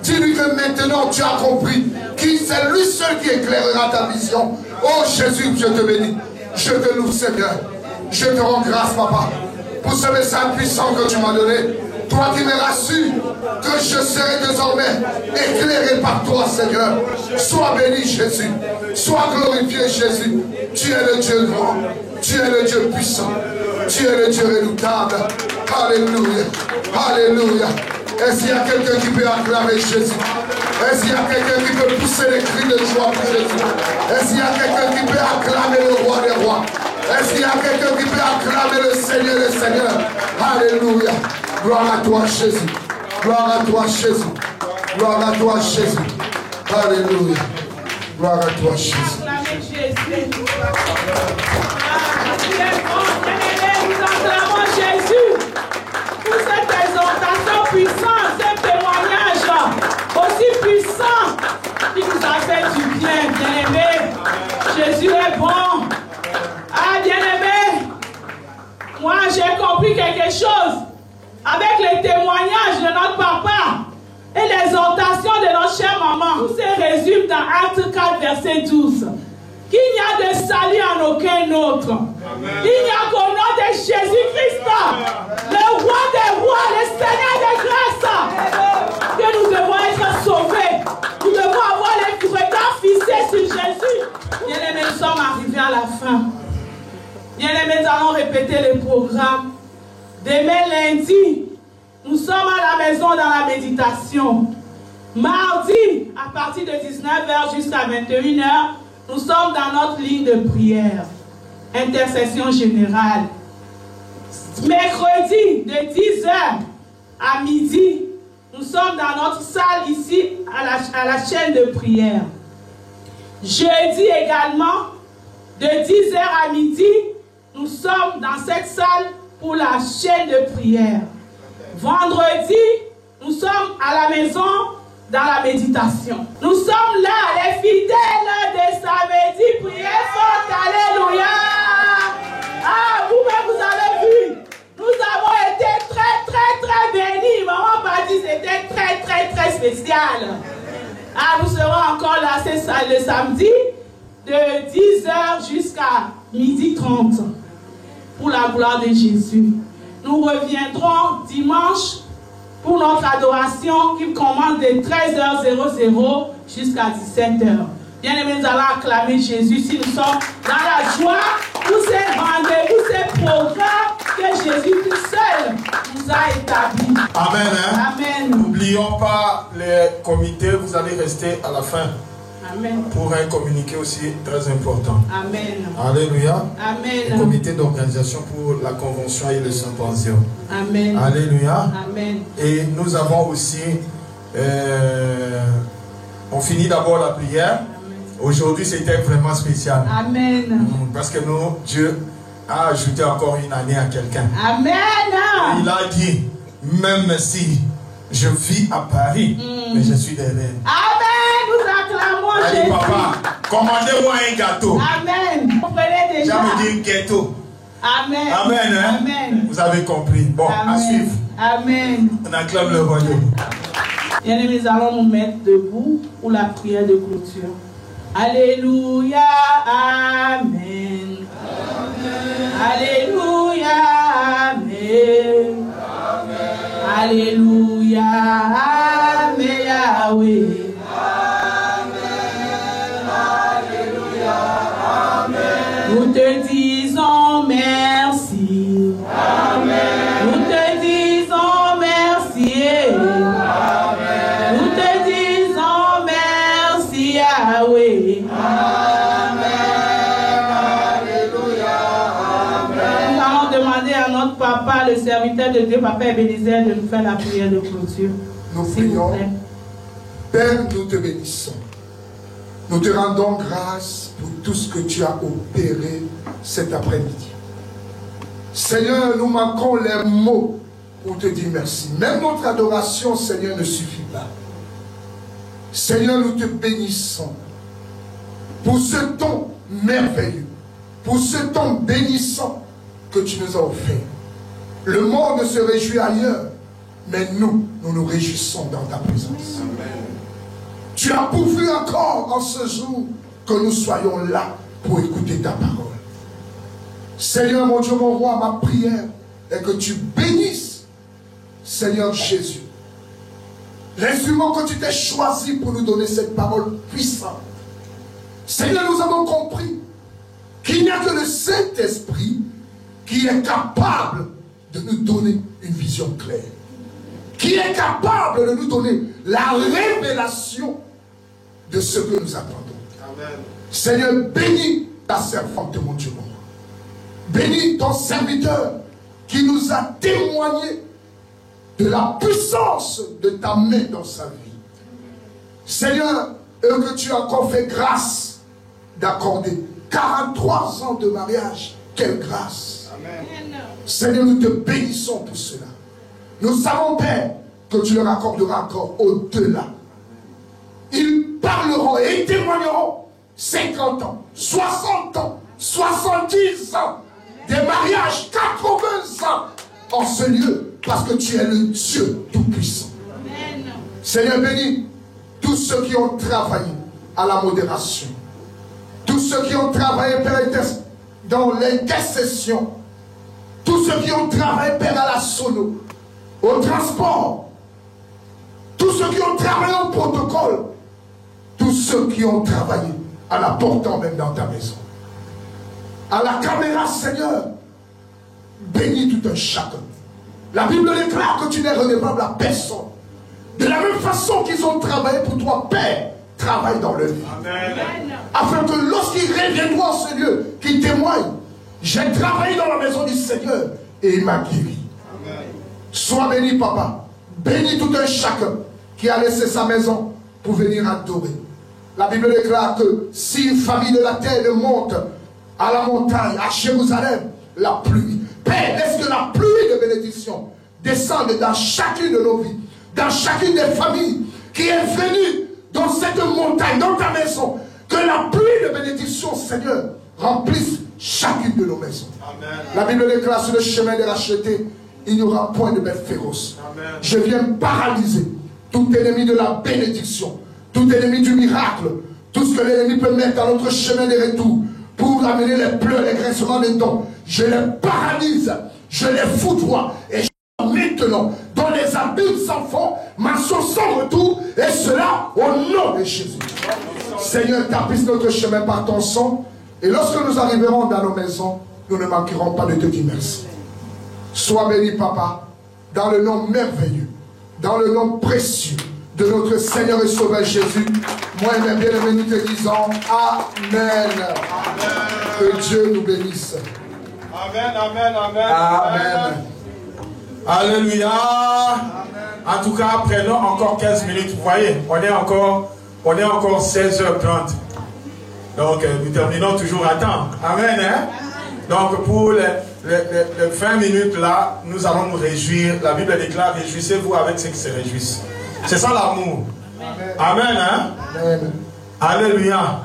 Dis-lui que maintenant tu as compris qui c'est lui seul qui éclairera ta vision. Oh Jésus, je te bénis. Je te loue, Seigneur. Je te rends grâce, Papa, pour ce message puissant que tu m'as donné. Toi qui me rassures que je serai désormais éclairé par toi, Seigneur. Sois béni, Jésus. Sois glorifié, Jésus. Tu es le Dieu grand. Tu es le Dieu puissant. Tu es le Dieu redoutable. Alléluia. Alléluia. Est-ce qu'il y a quelqu'un qui peut acclamer Jésus? Est-ce qu'il y a quelqu'un qui peut pousser les cris de joie pour Jésus? Est-ce qu'il y a quelqu'un qui peut acclamer le roi des rois? Est-ce qu'il y a quelqu'un qui peut acclamer le Seigneur des seigneurs? Alléluia. Gloire à toi, Jésus. Gloire à toi, Jésus. Gloire à toi, Jésus. Alléluia. Gloire à toi, Jésus. Acclamez Jésus. Nous acclamons Jésus pour cette exhortation puissante, ce témoignage aussi puissant qui nous a fait du bien, bien-aimé. Jésus est bon. Ah, bien-aimé, moi j'ai compris quelque chose avec les témoignages de notre papa et l'exhortation de notre chère maman. Tout se résume dans Actes 4, verset 12. Qu'il n'y a de salut en aucun autre. Amen. Il n'y a qu'au nom de Jésus-Christ, le roi des rois, le Seigneur des grâces, que nous devons être sauvés. Nous devons avoir les regards fixés sur Jésus. Bien-aimés, nous sommes arrivés à la fin. Bien-aimés, nous allons répéter le programme. Demain lundi, nous sommes à la maison dans la méditation. Mardi, à partir de 19h jusqu'à 21h, nous sommes dans notre ligne de prière, intercession générale. Mercredi, de 10h à midi, nous sommes dans notre salle ici, à la chaîne de prière. Jeudi également, de 10h à midi, nous sommes dans cette salle pour la chaîne de prière. Vendredi, nous sommes à la maison dans la méditation. Nous sommes là, les fidèles de samedi, priez fort, alléluia. Ah, vous-même, vous avez vu, nous avons été très bénis. Maman m'a dit que c'était très spécial. Ah, nous serons encore là, c'est ça, le samedi, de 10h jusqu'à 12h30, pour la gloire de Jésus. Nous reviendrons dimanche pour notre adoration qui commence de 13h00 jusqu'à 17h. Bien-aimés, nous allons acclamer Jésus si nous sommes dans la joie pour ces rendez-vous, ces programmes que Jésus tout seul nous a établis. Amen. Hein? Amen. N'oublions pas les comités, vous allez rester à la fin. Amen. Pour un communiqué aussi très important. Amen. Alléluia. Amen. Le comité d'organisation pour la convention et le symposium. Amen. Alléluia. Amen. Et nous avons aussi, on finit d'abord la prière. Aujourd'hui, c'était vraiment spécial. Amen. Parce que nous, Dieu a ajouté encore une année à quelqu'un. Amen. Et il a dit, même si je vis à Paris, mais je suis derrière. Amen. Nous acclamons Allez, Jésus. papa, commandez-moi un gâteau. Amen. Vous prenez déjà. J'aime dire gâteau. Amen. Amen. Hein? Amen. Vous avez compris. Bon, Amen. à suivre. Amen. On acclame le royaume. Bien-aimés, nous allons nous mettre debout pour la prière de clôture. Alléluia. Amen. Alléluia. Amen. Alléluia. Amen. Yahweh. Nous te disons merci. Amen. Nous te disons merci. Amen. Nous te disons merci, Yahweh. Nous allons demander à notre papa, le serviteur de Dieu, papa Ebenezer, de nous faire la prière de clôture. Nous S'il vous prions. plaît. Père, nous te bénissons. Nous te rendons grâce pour tout ce que tu as opéré cet après-midi. Seigneur, nous manquons les mots pour te dire merci. Même notre adoration, Seigneur, ne suffit pas. Seigneur, nous te bénissons pour ce temps merveilleux, pour ce temps bénissant que tu nous as offert. Le monde se réjouit ailleurs, mais nous nous réjouissons dans ta présence. Tu as pourvu encore en ce jour que nous soyons là pour écouter ta parole. Seigneur mon Dieu, mon roi, ma prière est que tu bénisses, Seigneur Jésus, l'instrument que tu t'es choisi pour nous donner cette parole puissante. Seigneur, nous avons compris qu'il n'y a que le Saint-Esprit qui est capable de nous donner une vision claire, qui est capable de nous donner la révélation de ce que nous attendons. Amen. Seigneur, bénis ta servante, mon Dieu, mon roi. Bénis ton serviteur qui nous a témoigné de la puissance de ta main dans sa vie. Seigneur, que tu as encore fait grâce d'accorder 43 ans de mariage. Quelle grâce. Amen. Seigneur, nous te bénissons pour cela. Nous savons, Père, que tu leur accorderas encore au-delà. Ils parleront et ils témoigneront 50 ans, 60 ans, 70 ans, des mariages, 80 ans en ce lieu, parce que tu es le Dieu Tout-Puissant. Seigneur, bénis tous ceux qui ont travaillé à la modération, tous ceux qui ont travaillé, Père, dans l'intercession, tous ceux qui ont travaillé, Père, à la sono, au transport, tous ceux qui ont travaillé au protocole, tous ceux qui ont travaillé en apportant même dans ta maison. À la caméra, Seigneur, bénis tout un chacun. La Bible déclare que tu n'es redevable à personne. De la même façon qu'ils ont travaillé pour toi, Père, travaille dans le lieu. Afin que lorsqu'ils reviendront à ce lieu, qu'ils témoignent, j'ai travaillé dans la maison du Seigneur et il m'a guéri. Amen. Sois béni, Papa. Bénis tout un chacun qui a laissé sa maison pour venir adorer. La Bible déclare que si une famille de la terre monte à la montagne, à Jérusalem, la pluie. Père, laisse que la pluie de bénédiction descende dans chacune de nos vies, dans chacune des familles qui est venue dans cette montagne, dans ta maison. Que la pluie de bénédiction, Seigneur, remplisse chacune de nos maisons. Amen. La Bible déclare sur le chemin des rachetés, il n'y aura point de bêtes féroces. Amen. Je viens paralyser tout ennemi de la bénédiction, tout ennemi du miracle, tout ce que l'ennemi peut mettre dans notre chemin de retour pour amener les pleurs, les graissements des dents. Je les paralyse, je les foudroie et je maintenant dans les abîmes sans fond, marchons sans retour, et cela au nom de Jésus. Seigneur, tapisse notre chemin par ton sang, et lorsque nous arriverons dans nos maisons, nous ne manquerons pas de te dire merci. Sois béni, Papa, dans le nom merveilleux, dans le nom précieux de notre Seigneur et Sauveur Jésus. Moi et mes bien-aimés, nous te disons Amen. Amen. Que Dieu nous bénisse. Amen, amen, amen. Amen. Alléluia. En tout cas, prenons encore 15 minutes. Vous voyez, on est encore 16h30. Donc, nous terminons toujours à temps. Amen. Hein? Donc, pour les 20 minutes là, nous allons nous réjouir. La Bible déclare, réjouissez-vous avec ceux qui se réjouissent. C'est ça l'amour. Amen. Hein? Amen. Alléluia.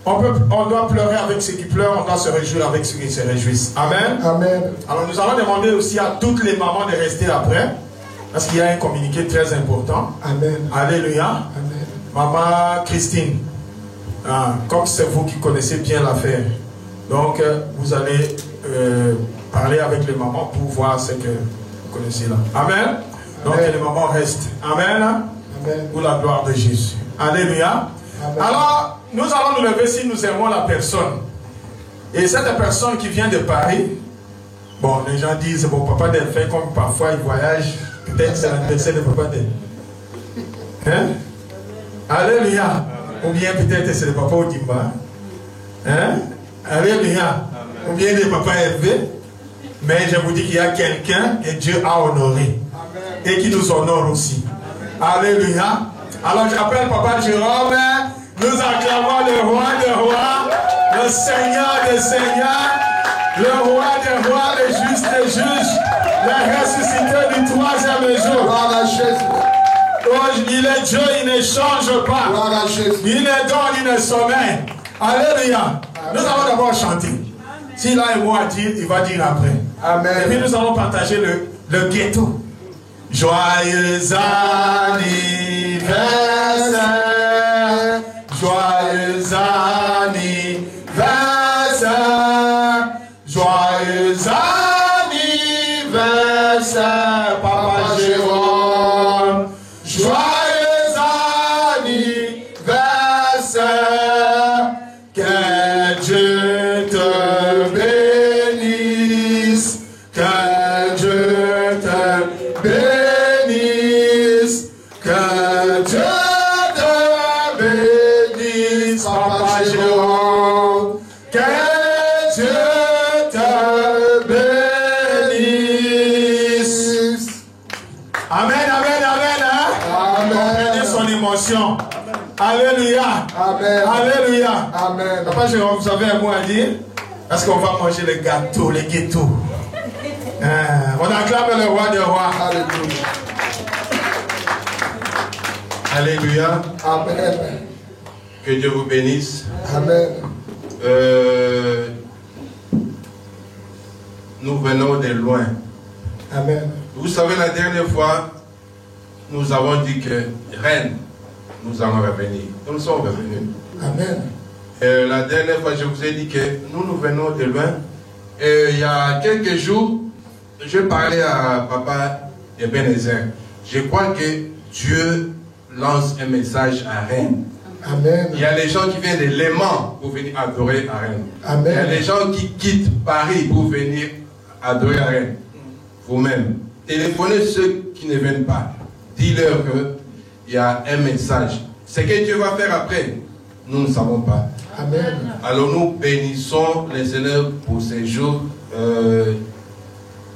On doit pleurer avec ceux qui pleurent, on doit se réjouir avec ceux qui se réjouissent. Amen. Amen. Alors nous allons demander aussi à toutes les mamans de rester après, parce qu'il y a un communiqué très important. Amen. Alléluia. Amen. Maman Christine, comme c'est vous qui connaissez bien l'affaire, donc vous allez parler avec les mamans pour voir ce que vous connaissez là. Amen. Donc les mamans restent. Amen. Amen. Pour la gloire de Jésus. Alléluia. Amen. Alors, nous allons nous lever si nous aimons la personne. Et cette personne qui vient de Paris, bon, les gens disent, bon, papa Delphin, comme parfois il voyage, peut-être c'est l'anniversaire de papa Delphin. Hein? Alléluia. Ou bien peut-être c'est le papa Odimba. Hein? Alléluia. Ou bien le papa Hervé. Mais je vous dis qu'il y a quelqu'un que Dieu a honoré. Et qui nous honore aussi. Alléluia. Alors j'appelle papa Jérôme. Nous acclamons le roi des rois, le Seigneur des seigneurs, le roi des rois, le juste des juges, le ressuscité du troisième jour. Gloire à Jésus. Il est Dieu, il ne change pas. Gloire à Jésus. Il est don, il ne sommeille. Alléluia. Nous allons d'abord chanter. S'il a un mot à dire, il va dire après. Amen. Et puis nous allons partager le ghetto. Joyeux anniversaire, joyeux anniversaire, joyeux anniversaire, Papa Jérôme, joyeux anniversaire, que Dieu te bénisse, que Dieu te bénisse, que Dieu te bénisse, Papa Jérôme, que Dieu te bénisse. Amen, amen, amen. Hein? Comprenez son émotion. Alléluia. Amen. Alléluia. Amen. Papa Jérôme, vous avez un mot à dire? Parce qu'on va manger les gâteaux, les gâteaux. On acclame le roi des rois. Alléluia. Alléluia. Amen. Que Dieu vous bénisse. Amen. Nous venons de loin. Amen. Vous savez, la dernière fois, nous avons dit que Rennes, nous allons revenir. Nous sommes revenus. Amen. La dernière fois, je vous ai dit que nous venons de loin. Il y a quelques jours, je parlais à Papa Ebenezer. Je crois que Dieu lance un message à Rennes. Amen. Il y a les gens qui viennent de Léman pour venir adorer à Rennes. Amen. Il y a les gens qui quittent Paris pour venir adorer à Rennes. Vous-même, téléphonez ceux qui ne viennent pas. Dis-leur qu'il y a un message. Ce que Dieu va faire après, nous ne savons pas. Amen. Alors nous bénissons les Seigneur pour ces jours.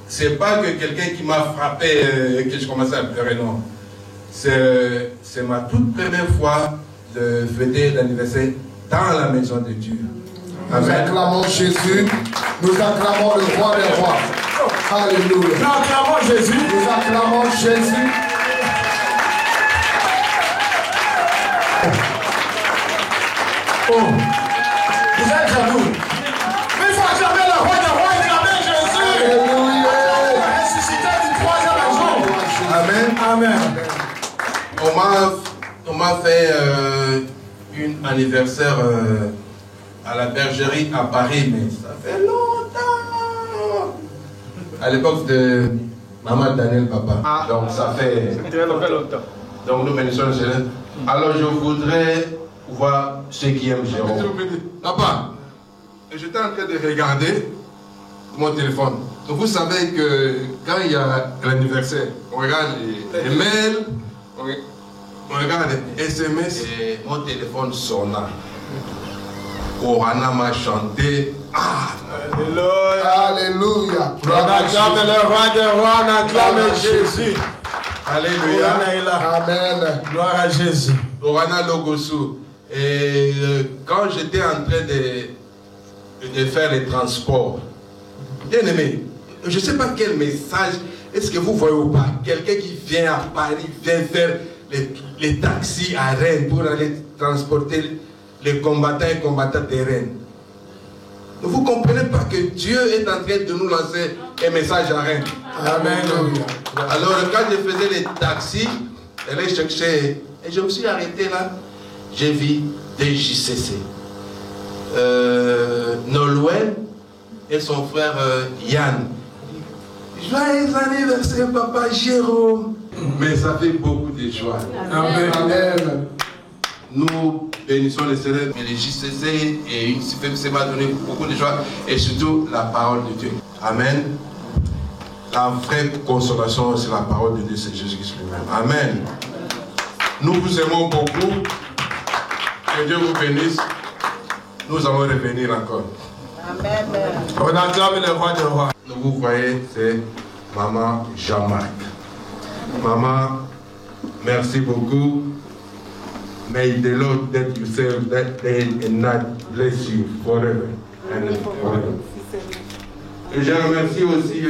C'est pas que quelqu'un qui m'a frappé que je commençais à pleurer, non. C'est ma toute première fois de fêter l'anniversaire dans la maison de Dieu. Nous acclamons Jésus. Nous acclamons le roi des rois. Alléluia. Nous acclamons Jésus. Nous acclamons Jésus. Oh, vous êtes jaloux. Mais il faut acclamer le roi des rois, acclamer Jésus. Alléluia. Ressuscité du troisième jour. Amen. Amen. On m'a fait un anniversaire à la bergerie à Paris, mais ça fait longtemps. À l'époque de Maman Daniel Papa. Donc ça fait très longtemps. Donc nous bénissons le Seigneur. Alors je voudrais voir ceux qui aiment Jérôme. Papa, j'étais en train de regarder mon téléphone. Donc vous savez que quand il y a l'anniversaire, on regarde les mails, on regarde les SMS et mon téléphone sonna. Orana m'a chanté. Alléluia. On acclame le roi des rois, on acclame Jésus. Alléluia. Amen. Gloire à Jésus. Orana Logosu. Et quand j'étais en train de faire les transports, bien aimé, je ne sais pas quel message est-ce que vous voyez ou pas. Quelqu'un qui vient à Paris, vient faire les taxis à Rennes pour aller transporter les combattants et combattantes de Rennes. Vous ne comprenez pas que Dieu est en train de nous lancer un message à Rennes. Amen. Alors quand je faisais les taxis, j'allais chercher et je me suis arrêté là. J'ai vu des JCC. Nolwenn et son frère Yann. Joyeux anniversaire, Papa Jérôme. Mais ça fait beaucoup de joie. Amen. Amen. Nous bénissons les célèbres, mais les JCC et une CFMC m'a donné beaucoup de joie et surtout la parole de Dieu. Amen. La vraie consolation, c'est la parole de Dieu, c'est Jésus-Christ lui-même. Amen. Nous vous aimons beaucoup. Que Dieu vous bénisse. Nous allons revenir encore. Amen. On acclame le roi des rois. Vous voyez, c'est Maman Jean-Marc. Maman, merci beaucoup. May the Lord that you serve that day and night bless you forever and forever. Et je remercie aussi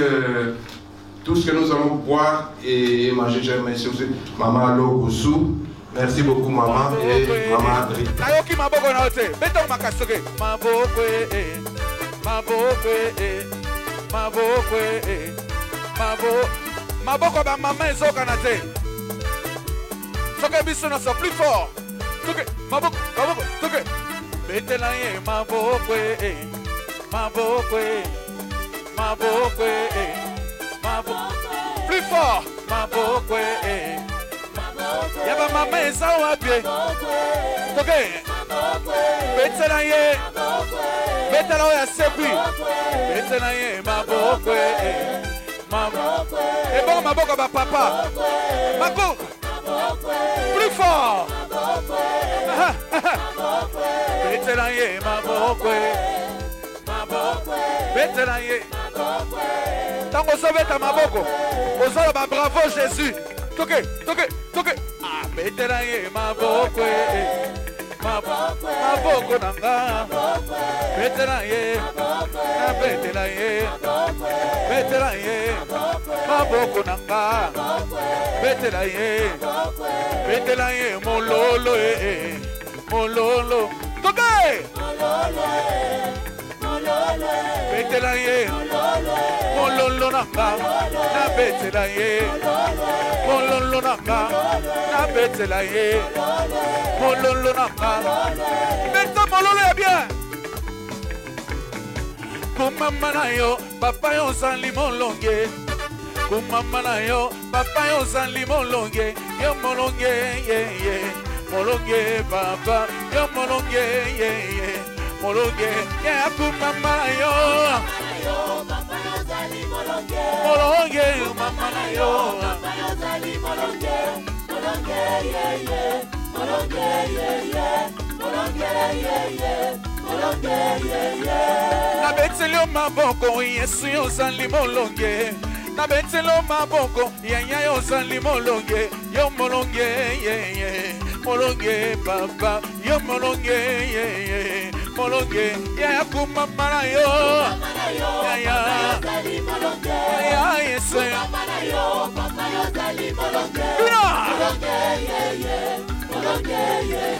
tout ce que nous allons boire et manger. Je remercie aussi Maman Logosou. Merci beaucoup, maman et maman Adri. Maboko ba maman ezokana te. Soke biso na so plus fort. Soke maboko soke. Betela ye maboko maboko maboko maboko. Plus fort. Maboko Yaba maman ezawa bien. Soke. Betela ye. Betela ya sepi. Betela ye maboko maboko. Et bon maboko ba papa. Maboko. Plus fort. Betela ye maboko. Betela ye. Tango sobeta maboko. Ozola ba bravo Jésus. Toke. Ah betela ye maboko. Maboko nanga. Betela ye. Betela ye. Betela ye. Maboko nanga. Betela ye. Betela ye mololo mololo. Toke. Betela ye. Mololo nanga. Na betela ye. Mololo nanga. Na betela ye. Mololo nanga. Beta mololo ya bien. Kumama na yo, papa yo sali molonge. Kumama na yo, papa yo sali molonge. Yo molonge, yeah. Molonge, papa. Yo molonge, yeah. Molonge, yeah. Kumama na yo. Papa yo sali molonge. Molonge, mama na yo. Papa yo sali molonge. Molonge, yeah. Molonge, yeah. Molonge, yeah. Molonge, yeah. Na betelo maboko, yesu yo sali molonge. Na betelo maboko, yanya yo sali molonge. Yo molonge, yeah. Molonge, papa. Yo molonge, yeah. Molonge, yeah. Kumama na yo. Yeah. Yeah, yes. Kumama na yo, papa yo sali molonge. Molonge, yeah. Molonge, yeah.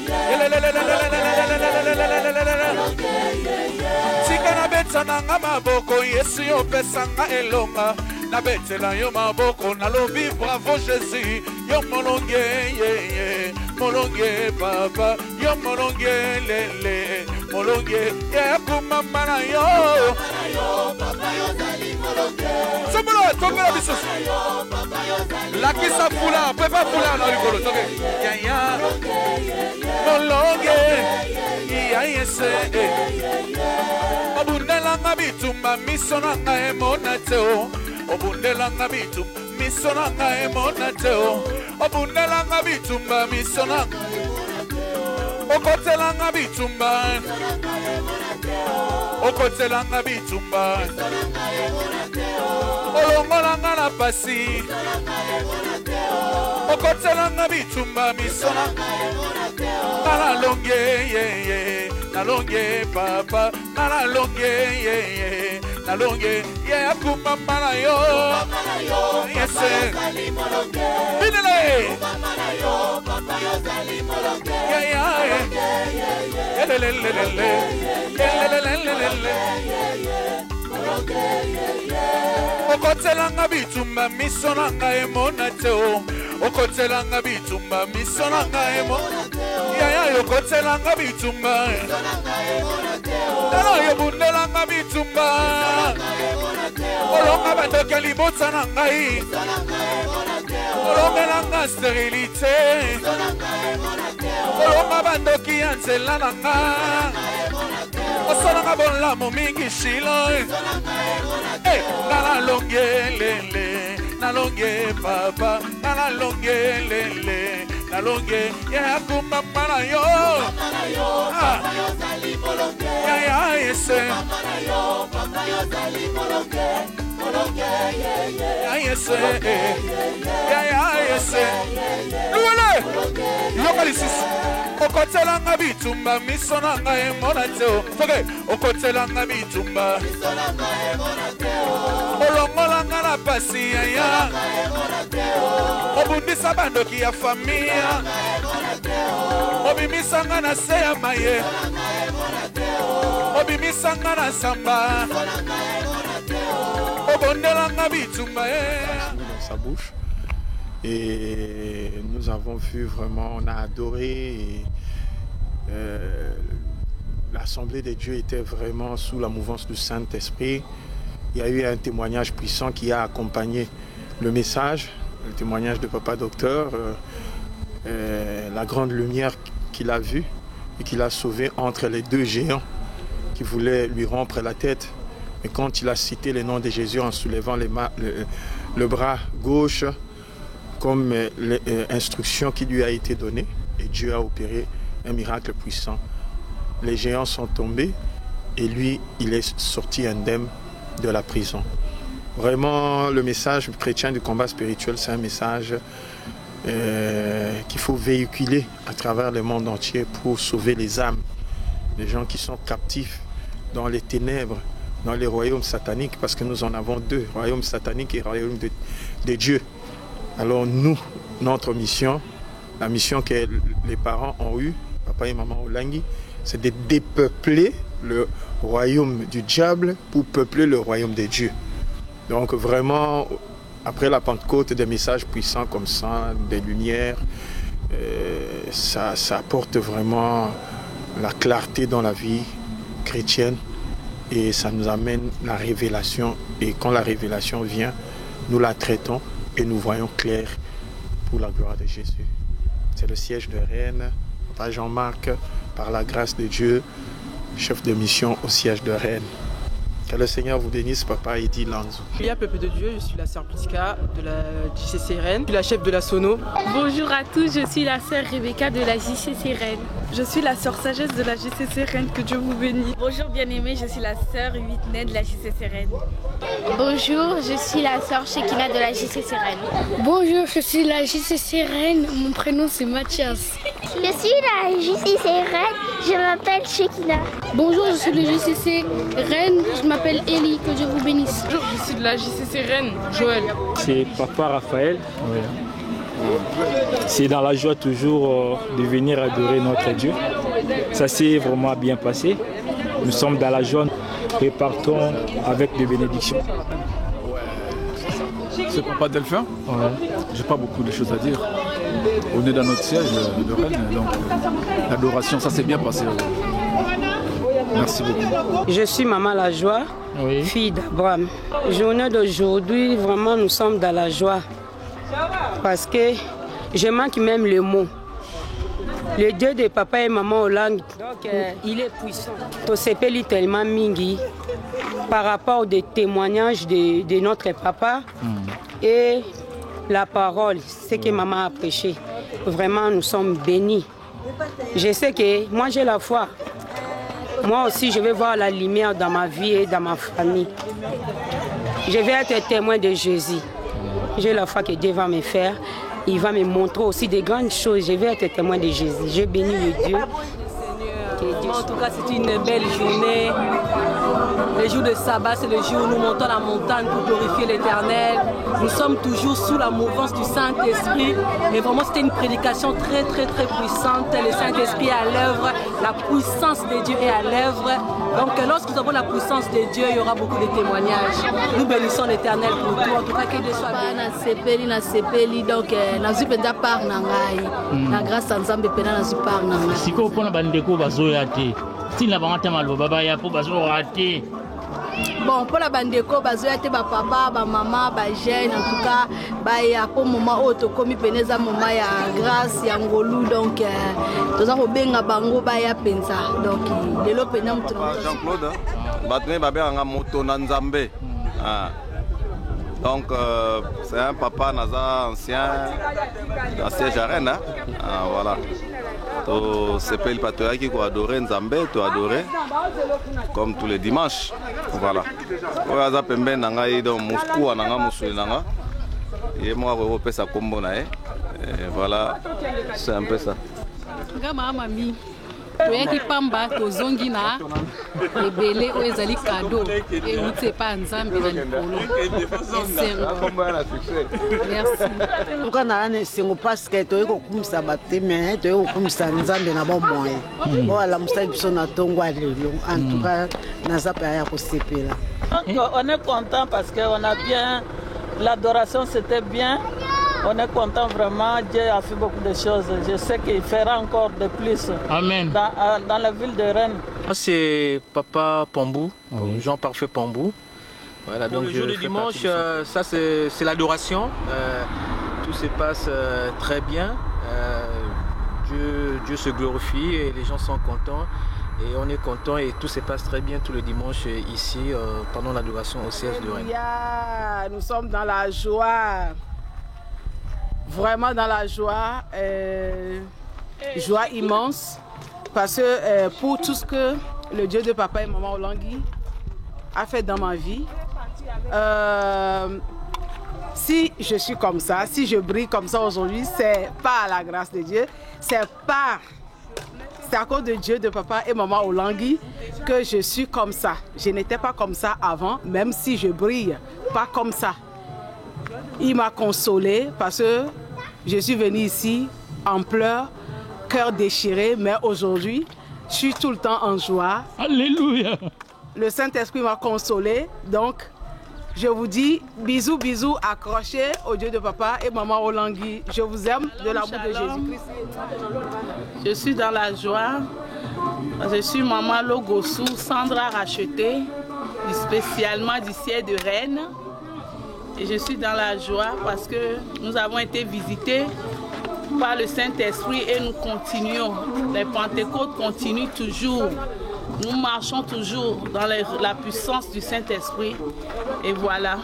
Sika na beta na nga maboko, yesu yo pesanga elonga. Na betela yo maboko, na lobi bravo Jésus. Yo molonge, yeah. Molonge, papa. Yo molonge, lele. Molonge, yeah. Kumama na yo. Papa yo sali molonge. Sombolo, tongela biso. La kisa fula, pepa fula na likolo, toke. Yeah. Molonge, yeah, yes. Obundela nga bitumba, misona nga emonateo. Obundela nga bitumba, misona nga emonateo. Obundela nga bitumba, misona nga emonateo. Okotela nga bitumba, okotela nga bitumba. Olongola nga na pasi, okotela nga bitumba, misona nala longe, yeah. Nalonge, papa. Nala longe, yeah. Nalonge, yeah. Kumama na yo. Yes. Binele. Yeah. Okotela nga bitumba, misona nga emonateo. Okotela nga bitumba, misona nga emonateo. Yeah, okotela nga bitumba. Nalo yobundela nga bitumba. Olonga bandoke libota na ngai. Olonga na nga sterilite. Olonga bandoki ya nzela na nga. Osala nga bolamu mingi shilo. Nala longe lele. Nalonge papa. Nala longe lele. Nalonge ya kumama na yo. Papa yo sali molonge. Ya yes. Papa yo sali molonge. Molonge ya yes. Ya yes. Luele. Lokalisis. Okotela nga bitumba misona nga emonateo. Toke okotela nga bitumba misona nga emonateo. Olongola nga na pasi ya. Obundisa bandoki ya familia. Obimisa nga na se ya maye. Obimisa nga na samba. Obondela nga bitumba sa bouche. Et nous avons vu vraiment, on a adoré. Et, l'Assemblée des dieux était vraiment sous la mouvance du Saint-Esprit. Il y a eu un témoignage puissant qui a accompagné le message, le témoignage de Papa Docteur, la grande lumière qu'il a vue et qu'il a sauvée entre les deux géants qui voulaient lui rompre la tête. Et quand il a cité le nom de Jésus en soulevant le bras gauche, comme l'instruction qui lui a été donnée, et Dieu a opéré un miracle puissant. Les géants sont tombés et lui, il est sorti indemne de la prison. Vraiment, le message chrétien du combat spirituel, c'est un message qu'il faut véhiculer à travers le monde entier pour sauver les âmes, les gens qui sont captifs dans les ténèbres, dans les royaumes sataniques, parce que nous en avons deux, royaume satanique et royaume de Dieu. Alors nous, notre mission, la mission que les parents ont eue, papa et maman Olangi, c'est de dépeupler le royaume du diable pour peupler le royaume de Dieu. Donc vraiment, après la Pentecôte, des messages puissants comme ça, des lumières, ça apporte vraiment la clarté dans la vie chrétienne et ça nous amène la révélation. Et quand la révélation vient, nous la traitons et nous voyons clair pour la gloire de Jésus. C'est le siège de Rennes, Papa Jean-Marc, par la grâce de Dieu, chef de mission au siège de Rennes. Que le Seigneur vous bénisse, Papa Eddy Lanzou. Julia, peuple de Dieu, je suis la sœur Priska de la JCC Rennes. Je suis la chef de la Sono. Bonjour à tous, je suis la sœur Rebecca de la JCC Rennes. Je suis la sœur Sagesse de la JCC Rennes, que Dieu vous bénisse. Bonjour bien-aimés, je suis la sœur Whitney de la JCC Rennes. Bonjour, je suis la sœur Shekina de la JCC Rennes. Bonjour, je suis la JCC Rennes, mon prénom c'est Mathias. Je suis la JCC Rennes, je m'appelle Shekina. Bonjour, je suis de la JCC Rennes, je m'appelle Elie, que Dieu vous bénisse. Bonjour, je suis de la JCC Rennes, Joël. C'est Papa Raphaël. Ouais. C'est dans la joie toujours de venir adorer notre Dieu. Ça s'est vraiment bien passé. Nous sommes dans la joie et partons avec des bénédictions. C'est Papa Delphin. Ouais. J'ai pas beaucoup de choses à dire. On est dans notre siège de Rennes, donc l'adoration, ça s'est bien passé. Merci beaucoup. Je suis Maman La Joie, fille d'Abraham. Journée d'aujourd'hui, vraiment nous sommes dans la joie. Parce que je manque même le mot. Le Dieu de papa et maman Olangi, il est puissant. To sepeli tellement mingi par rapport aux témoignages de notre papa et la parole, ce que maman a prêché. Vraiment, nous sommes bénis. Je sais que moi j'ai la foi. Moi aussi, je vais voir la lumière dans ma vie et dans ma famille. Je vais être témoin de Jésus. J'ai la foi que Dieu va me faire. Il va me montrer aussi des grandes choses. Je vais être témoin de Jésus. Je bénis le Dieu. En tout cas, c'est une belle journée. Le jour de sabbat, c'est le jour où nous montons la montagne pour glorifier l'Éternel. Nous sommes toujours sous la mouvance du Saint-Esprit. Et vraiment, c'était une prédication très, très, très puissante. Le Saint-Esprit est à l'œuvre. La puissance de Dieu est à l'œuvre. Donc, lorsque nous avons la puissance de Dieu, il y aura beaucoup de témoignages. Nous bénissons l'Éternel pour tout. En tout cas, que Dieu soit béni. Donc, nazu penda par nangai. Na grâce à Nzambe penda nazu par nangai. Siko pona bandeko bazoya te. Tina bangata maloba baba ya po bazoya te. Bon, pour la bandeko bazoya te ba papa, ba maman, ba jeune en tout cas, ba ya po moment auto komi peneza moment ya grâce ya ngolu donc toza ko benga bango ba ya penza. Donc lelo pena mutu Jean-Claude batne ba benga moto na Nzambe. Donc c'est un papa naza ancien siège à Rennes, hein? Voilà. C'est pas le patoya qui a adoré Nzambe, tu as adoré comme tous les dimanches. Voilà. Oyaza pembe nanga ido Moscou nanga musuli nanga. Et moi repère sa combo na. Voilà, c'est un peu ça. Gama mami. Toyaki pamba tozongi na ebele oyo ezali cadeau et uti pa Nzambe na likolo. Merci. Ntuka na ane singo parce que toyeko kumisa bateme toyeko kumisa Nzambe na bon moyen. Voilà musa biso na tongo alelo. En tout cas naza pa ya ko sepela. On est content parce qu'on a bien L'adoration, c'était bien. On est content vraiment. Dieu a fait beaucoup de choses. Je sais qu'il fera encore de plus. Amen. Dans la ville de Rennes. Moi, c'est Papa Pambou, Jean-Parfait Pambou. Voilà, donc le jour du dimanche, ça c'est l'adoration. Tout se passe très bien. Dieu se glorifie et les gens sont contents. Et on est content et tout se passe très bien tout le dimanche ici pendant l'adoration au siège de Rennes. Nous sommes dans la joie. Vraiment dans la joie, joie immense, parce que pour tout ce que le Dieu de papa et maman Olangui a fait dans ma vie, si je suis comme ça, si je brille comme ça aujourd'hui, c'est pas à la grâce de Dieu, c'est à cause de Dieu de papa et maman Olangui que je suis comme ça. Je n'étais pas comme ça avant, même si je brille pas comme ça. Il m'a consolé parce que je suis venue ici en pleurs, cœur déchiré, mais aujourd'hui, je suis tout le temps en joie. Alléluia. Le Saint-Esprit m'a consolé, donc je vous dis bisous, bisous, accrochez au Dieu de papa et maman Olangui. Je vous aime de l'amour de Jésus-Christ. Je suis dans la joie. Je suis maman Logossou, Sandra Racheté, spécialement du ciel de Rennes. Et je suis dans la joie parce que nous avons été visités par le Saint-Esprit et nous continuons. Les Pentecôtes continuent toujours. Nous marchons toujours dans la puissance du Saint-Esprit. Et voilà.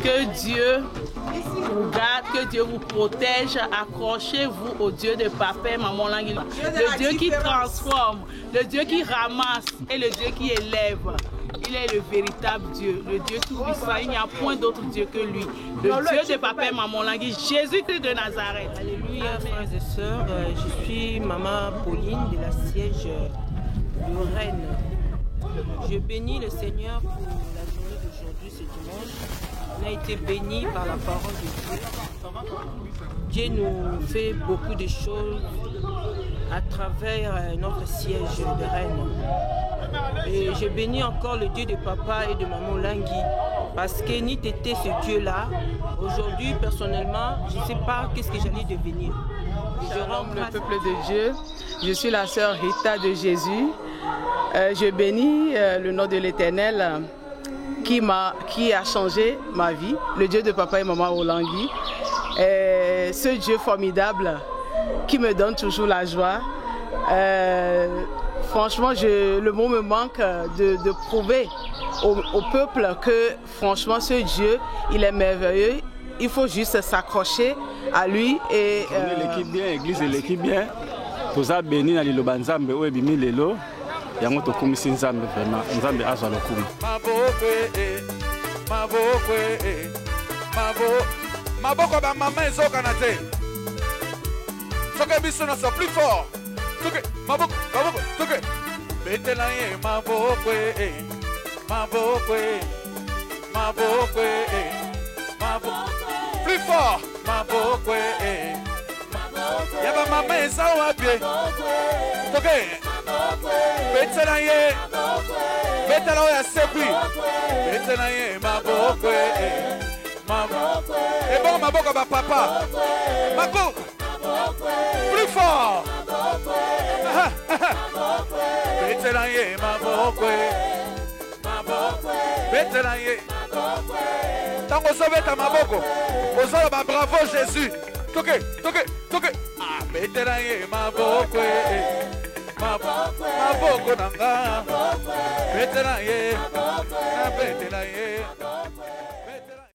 Que Dieu vous garde, que Dieu vous protège. Accrochez-vous au Dieu de papa et maman Olangui. Le Dieu qui transforme, le Dieu qui ramasse et le Dieu qui élève. Il est le véritable Dieu, le Dieu tout-puissant. Il n'y a point d'autre Dieu que lui. Le Dieu de papa et maman Olangui, Jésus-Christ de Nazareth. Alléluia, frères et sœurs. Je suis maman Pauline de la siège de Rennes. Je bénis le Seigneur pour la journée d'aujourd'hui, ce dimanche. On a été bénis par la parole de Dieu. Dieu nous fait beaucoup de choses à travers notre siège de Rennes. Et je bénis encore le Dieu de papa et de maman Olangui parce que ni t'étais ce Dieu-là. Aujourd'hui, personnellement, je ne sais pas qu'est-ce que j'allais devenir. Je rends le peuple de Dieu. Je suis la sœur Rita de Jésus. Je bénis le nom de l'Éternel qui a changé ma vie, le Dieu de papa et maman Olangui. Ce Dieu formidable qui me donne toujours la joie. Franchement, le mot me manque de prouver au peuple que franchement ce Dieu, il est merveilleux. Il faut juste s'accrocher à lui et... l'équipe bien, l'église et l'équipe bien. Tous a béni dans liloba nzambe o ebimi lelo. Yango tokumisi nzambe vraiment. Nzambe azwa lokumu. Maboko ba maman ezokana te. Soke biso na so plus fort. Soke maboko soke. Betela ye maboko maboko plus fort maboko Yaba maman ezawa bien. Soke betela ye betela ya sepui. Betela ye maboko et bon maboko ba papa. Maboko plus fort. Betela ye maboko betela ye tango sobeta maboko ozala ba bravo Jésus. Toke ah betela ye maboko maboko nanga betela ye